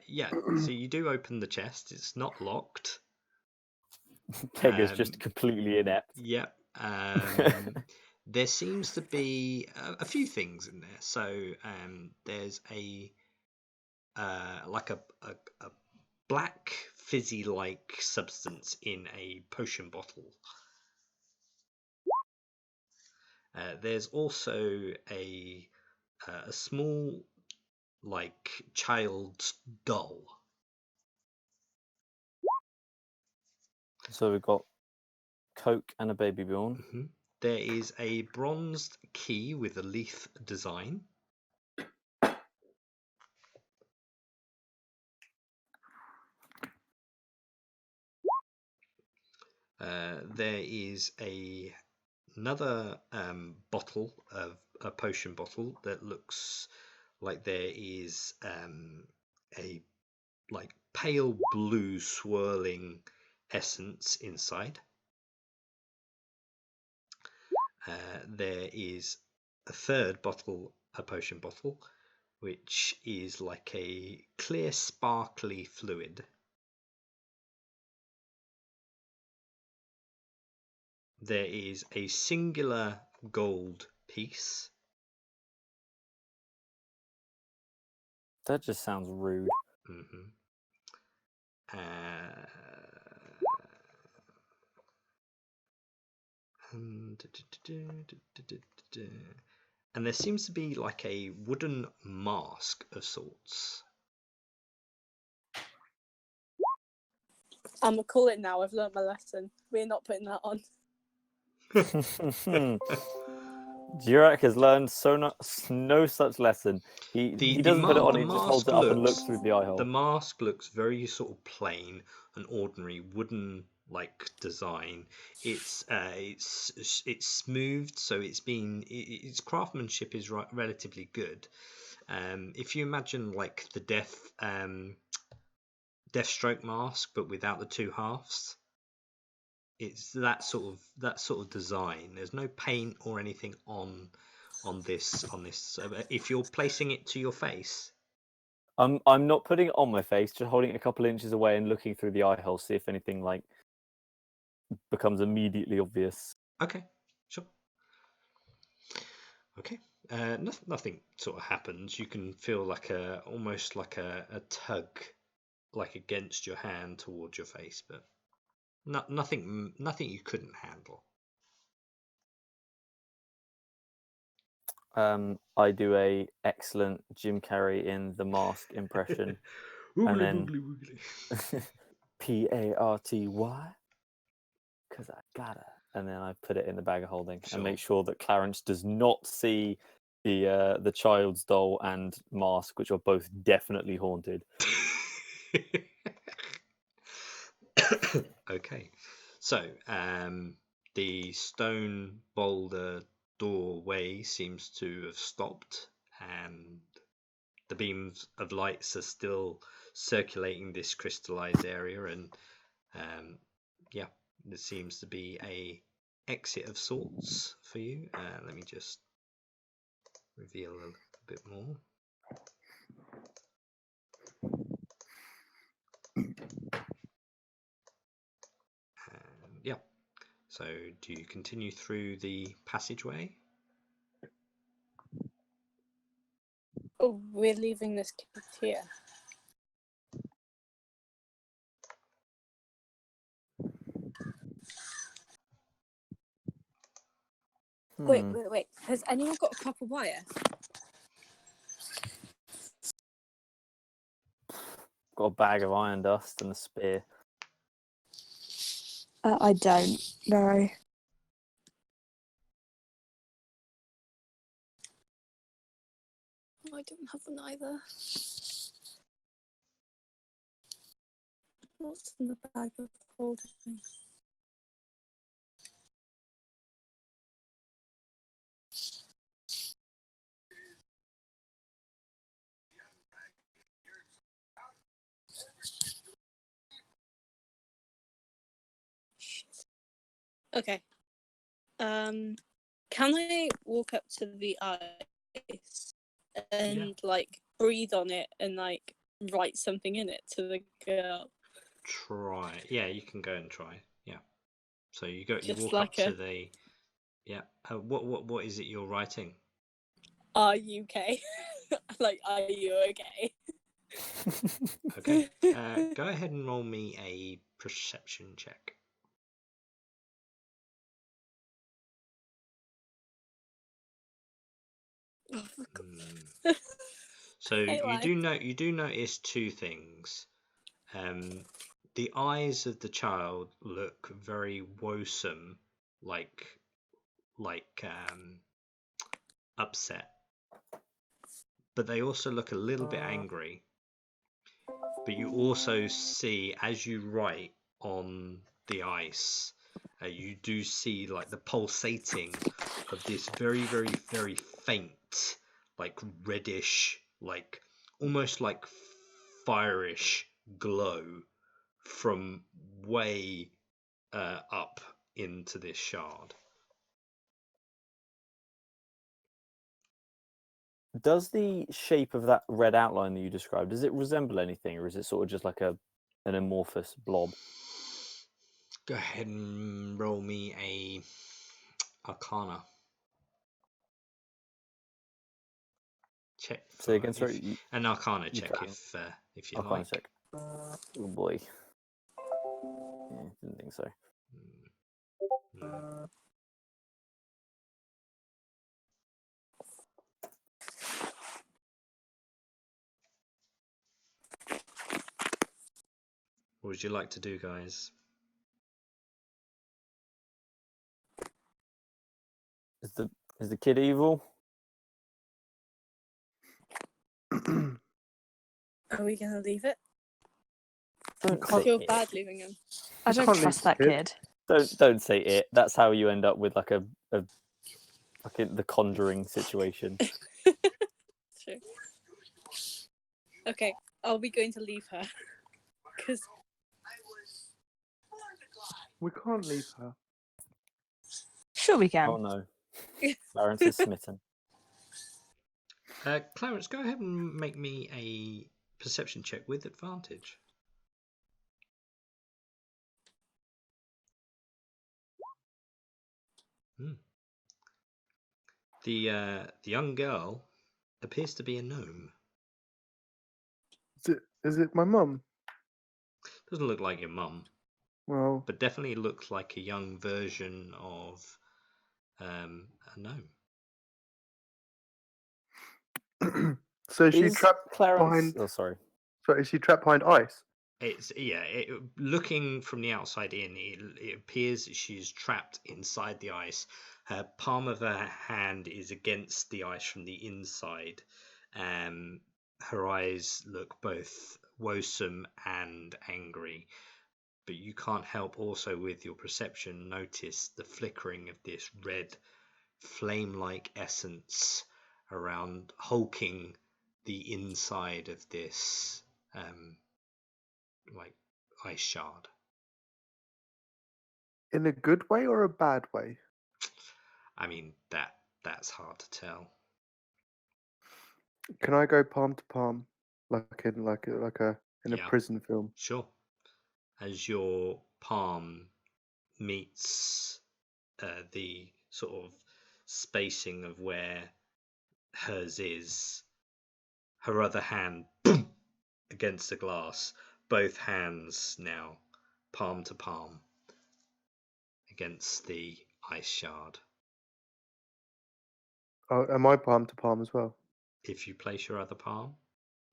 yeah. So you do open the chest. It's not locked. Pegger's just completely inept. Yep. There seems to be a few things in there. So there's a like a black fizzy-like substance in a potion bottle. There's also a small, like, child's doll. So we've got Coke and a baby born. Mm-hmm. There is a bronzed key with a leaf design. There is another bottle of a potion bottle that looks like there is a like pale blue swirling essence inside. There is a third bottle, a potion bottle, which is like a clear, sparkly fluid. There is a singular gold piece. That just sounds rude. Mm-hmm. And there seems to be like a wooden mask of sorts. I'm gonna call it now. I've learnt my lesson. We're not putting that on. Jurak has learned no such lesson. He doesn't put it on, he just holds it up and looks through the eye hole. The mask looks very sort of plain and ordinary, wooden like design. It's smoothed, so its craftsmanship is relatively good. If you imagine like the Deathstroke mask, but without the two halves, it's that sort of design. There's no paint or anything on this. If you're placing it to your face, I'm not putting it on my face, just holding it a couple inches away and looking through the eye hole, see if anything like becomes immediately obvious. okay, sure. Okay, nothing sort of happens. You can feel like almost like a tug, like against your hand towards your face, but nothing you couldn't handle. I do a excellent Jim Carrey in The Mask impression. And then Party, because I gotta. And then I put it in the bag of holding and make sure that Clarence does not see the child's doll and mask, which are both definitely haunted. Okay, so the stone boulder doorway seems to have stopped, and the beams of lights are still circulating this crystallized area, and yeah, there seems to be a exit of sorts for you. Let me just reveal a little bit more. Yeah, so do you continue through the passageway? Oh, we're leaving this kid here. Wait. Has anyone got a copper wire? Got a bag of iron dust and a spear. I don't know. I don't have one either. What's in the bag of holding? Okay. Can I walk up to the ice and like breathe on it and like write something in it to the girl? Try. Yeah, you can go and try. Yeah. So you Just walk like up to the. Yeah. What is it you're writing? Are you okay? Like, are you okay? Okay. Go ahead and roll me a perception check. Oh, for God. So you do notice two things. The eyes of the child look very woesome, like upset, but they also look a little bit angry. But you also see, as you write on the ice, you do see like the pulsating of this very, very, very faint, like reddish, like almost like firish glow from way up into this shard. Does the shape of that red outline that you described, does it resemble anything, or is it sort of just like an amorphous blob? Go ahead and roll me a Arcana check. Say again, sorry. An Arcana check can. if you Arcana like. check. Oh boy. Yeah, didn't think so. No. What would you like to do, guys? Is the kid evil? Are we gonna leave it? Don't I say feel it. bad leaving him. I don't can't leave trust the that kid. kid. Don't say it. That's how you end up with like the Conjuring situation. True. Okay, are we going to leave her? Because We can't leave her. Sure, we can. Oh no, Clarence is smitten. Clarence, go ahead and make me a perception check with advantage. The young girl appears to be a gnome. Is it my mum? Doesn't look like your mum, Well, but definitely looks like a young version of a gnome. so is she Is trapped Clarence? behind? Oh, sorry. Sorry, is she trapped behind ice? It's looking from the outside in, it appears that she's trapped inside the ice. Her palm of her hand is against the ice from the inside. Her eyes look both woesome and angry, but you can't help also with your perception notice the flickering of this red flame-like essence around hulking the inside of this like ice shard. In a good way or a bad way? I mean that's hard to tell. Can I go palm to palm, like in a Yeah. prison film? Sure. As your palm meets the sort of spacing of where hers is, her other hand boom, against the glass, both hands now palm to palm against the ice shard. Oh, am I palm to palm as well? If you place your other palm,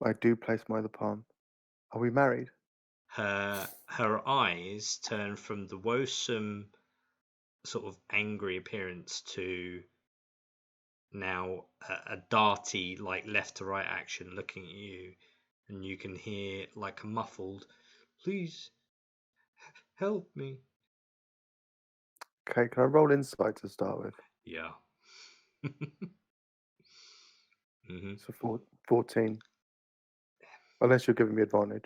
I do place my other palm. Are we married? her eyes turn from the woesome sort of angry appearance to now a darty like left to right action looking at you, and you can hear like a muffled please help me. Okay, can I roll insight to start with? Yeah. So 14. Unless you're giving me advantage.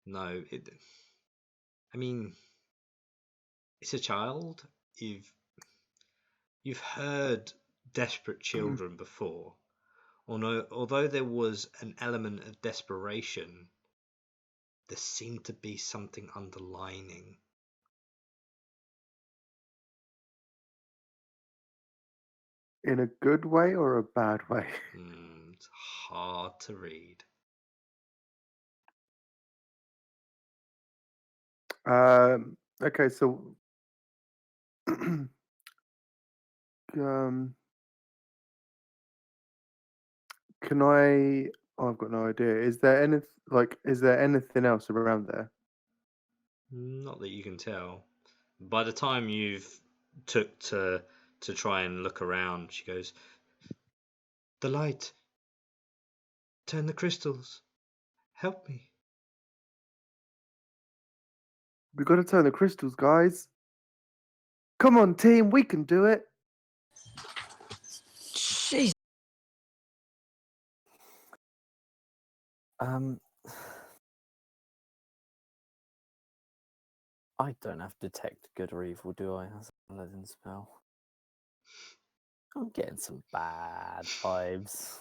No, I mean, it's a child. You've heard desperate children before. Although there was an element of desperation, there seemed to be something underlining. In a good way or a bad way? It's hard to read. Okay, so can I? Oh, I've got no idea. Is there anything else around there? Not that you can tell. By the time you've took to try and look around, she goes, "The light. Turn the crystals. Help me." We got to turn the crystals, guys. Come on, team, we can do it. Jeez. I don't have detect good or evil, do I? As a paladin spell. I'm getting some bad vibes.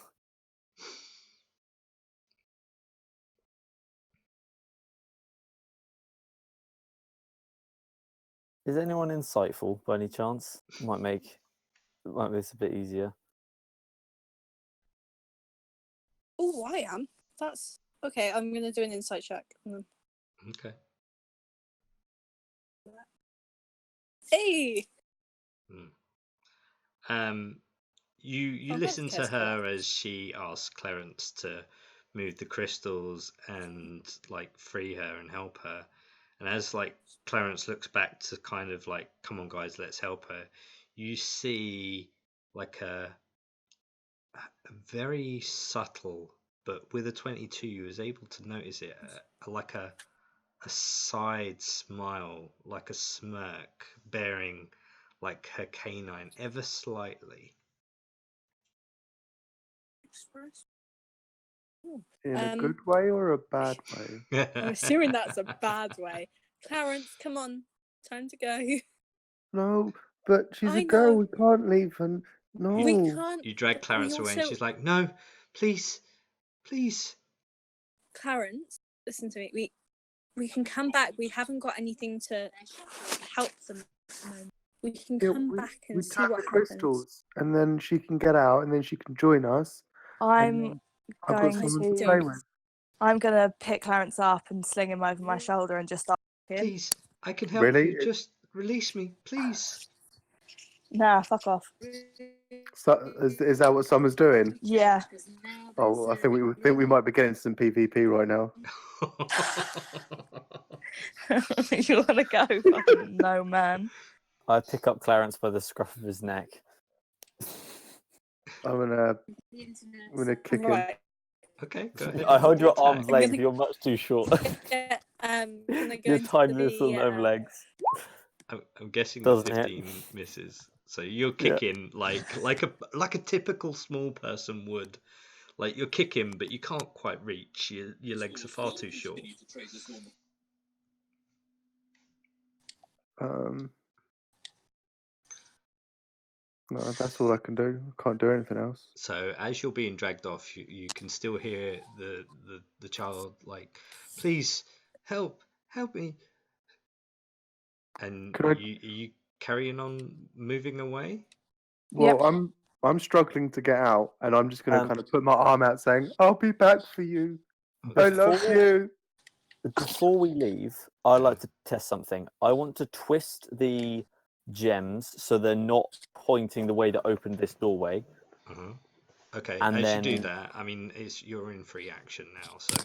Is anyone insightful by any chance? Might make this a bit easier. Oh, I am. That's okay. I'm gonna do an insight check. Okay. Hey. You Oh, listen to healthcare's her as she asks Clarence to move the crystals and like free her and help her. And as like Clarence looks back to kind of like, come on guys, let's help her, you see like a very subtle, but with a 22 you was able to notice it, like a side smile, like a smirk, bearing like her canine ever slightly. In a good way or a bad way? I'm assuming that's a bad way. Clarence, come on, time to go. No, but she's I a girl. know. We can't leave her. No. We can't. You drag but Clarence we away, and also- she's like, "No, please, please." Clarence, listen to me. We can come back. We haven't got anything to help them at the moment. We can Yeah, come back we and see tap what the happens. crystals, and then she can get out, and then she can join us. I'm I've got going someone to to play with. I'm gonna pick Clarence up and sling him over my shoulder and just start him. Please, I can help Really? you. Just release me, please. Nah, fuck off. So, is that what Summer's doing? Yeah. Oh, I think we might be getting some PvP right now. You wanna go? Fucking no, man. I pick up Clarence by the scruff of his neck. I'm gonna kick him. Right. Okay, go ahead. I hold your attack. arms I'm length. gonna- You're much too short. Can I go Your into tiny the, little gnome legs. I'm guessing Doesn't the hit. 15 misses. So you're Yeah. kicking like a typical small person would. Like you're kicking, but you can't quite reach. Your legs are far too short. No, that's all I can do. I can't do anything else. So as you're being dragged off, you can still hear the child like, "Please help me!" And Can I- are you carrying on moving away? Well, Yep. I'm struggling to get out, and I'm just gonna Um, kind of put my arm out, saying, "I'll be back for you. I love Before- you." Before we leave, I like to test something. I want to twist the gems so they're not pointing the way that opened this doorway. Uh-huh. Okay, And as you do then- that, I mean, you're in free action now. So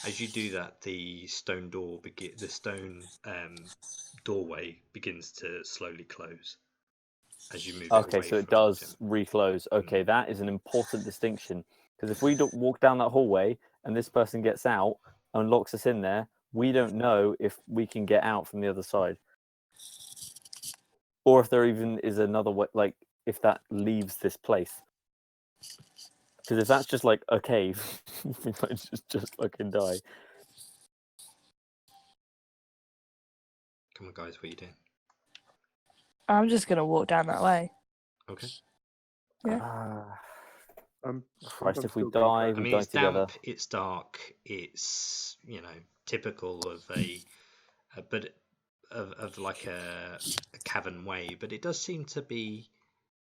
as you do that, the stone doorway begins to slowly close as you move it Okay, away so it from the does gem. reclose. Okay, that is an important distinction. Because if we don't walk down that hallway and this person gets out and locks us in there, we don't know if we can get out from the other side. Or if there even is another way, like if that leaves this place. Because if that's just like a cave, we might just fucking die. Come on, guys, what are you doing? I'm just gonna walk down that way. Okay. Christ, if we still going die, I we mean, die it's together. damp, it's dark, it's typical of of like a cavern way, but it does seem to be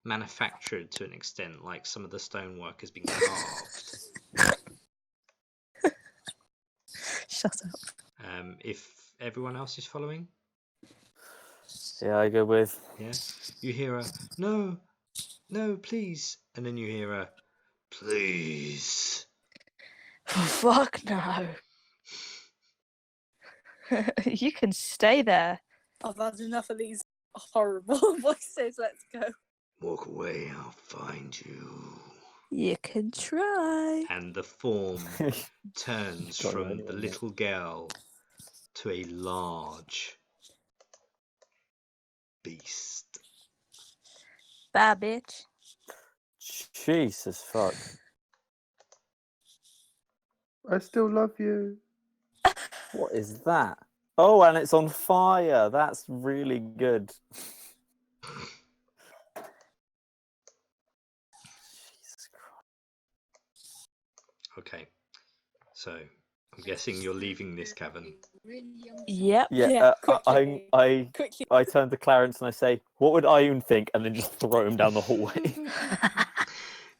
manufactured to an extent. Like some of the stonework has been carved. Shut up. If everyone else is following, Yeah, I go with. yeah, you hear a no, please, and then you hear a please. Fuck no. You can stay there. I've had enough of these horrible voices. Let's go. Walk away, I'll find you. You can try. And the form turns Don't know from the anyone, mate. little girl to a large beast. Bye, bitch. Jesus fuck. I still love you. What is that? Oh, and it's on fire. That's really good. Okay. So I'm guessing you're leaving this cavern. Yep. Yeah, quickly. I Quickly. turn to Clarence and I say, "What would Ioun think?" And then just throw him down the hallway.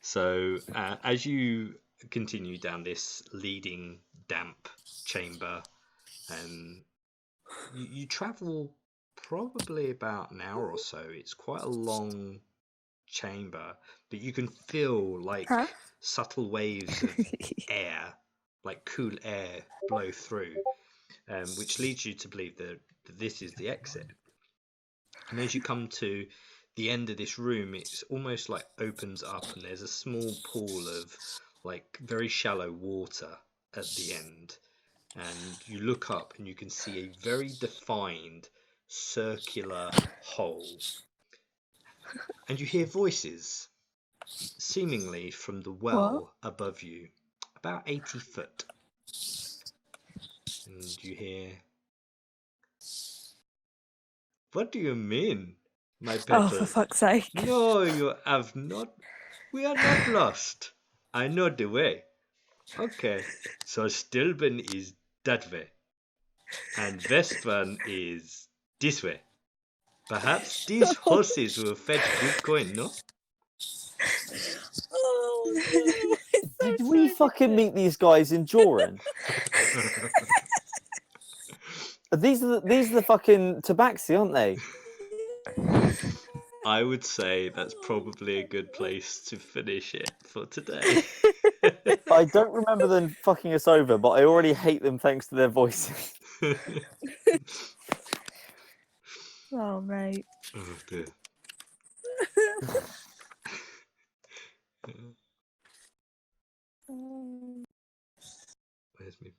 So as you continue down this leading damp chamber, you travel probably about an hour or so. It's quite a long chamber, but you can feel like Huh? subtle waves of air, like cool air, blow through, which leads you to believe that this is the exit. And as you come to the end of this room, it's almost like opens up, and there's a small pool of like very shallow water at the end. And you look up and you can see a very defined circular hole. And you hear voices, seemingly from the well above you, about 80 foot. And you hear, "What do you mean, my Oh, for petal? fuck's sake. No, you have not. We are not lost. I know the way. Okay, so Stilben is that way, and Vespern is this way. Perhaps these horses will fetch good coin, no?" Oh, no. It's so Did we fucking meet these guys in Joran? These are the fucking Tabaxi, aren't they? I would say that's probably a good place to finish it for today. I don't remember them fucking us over, but I already hate them thanks to their voices. Oh, mate. Oh dear. Where's me?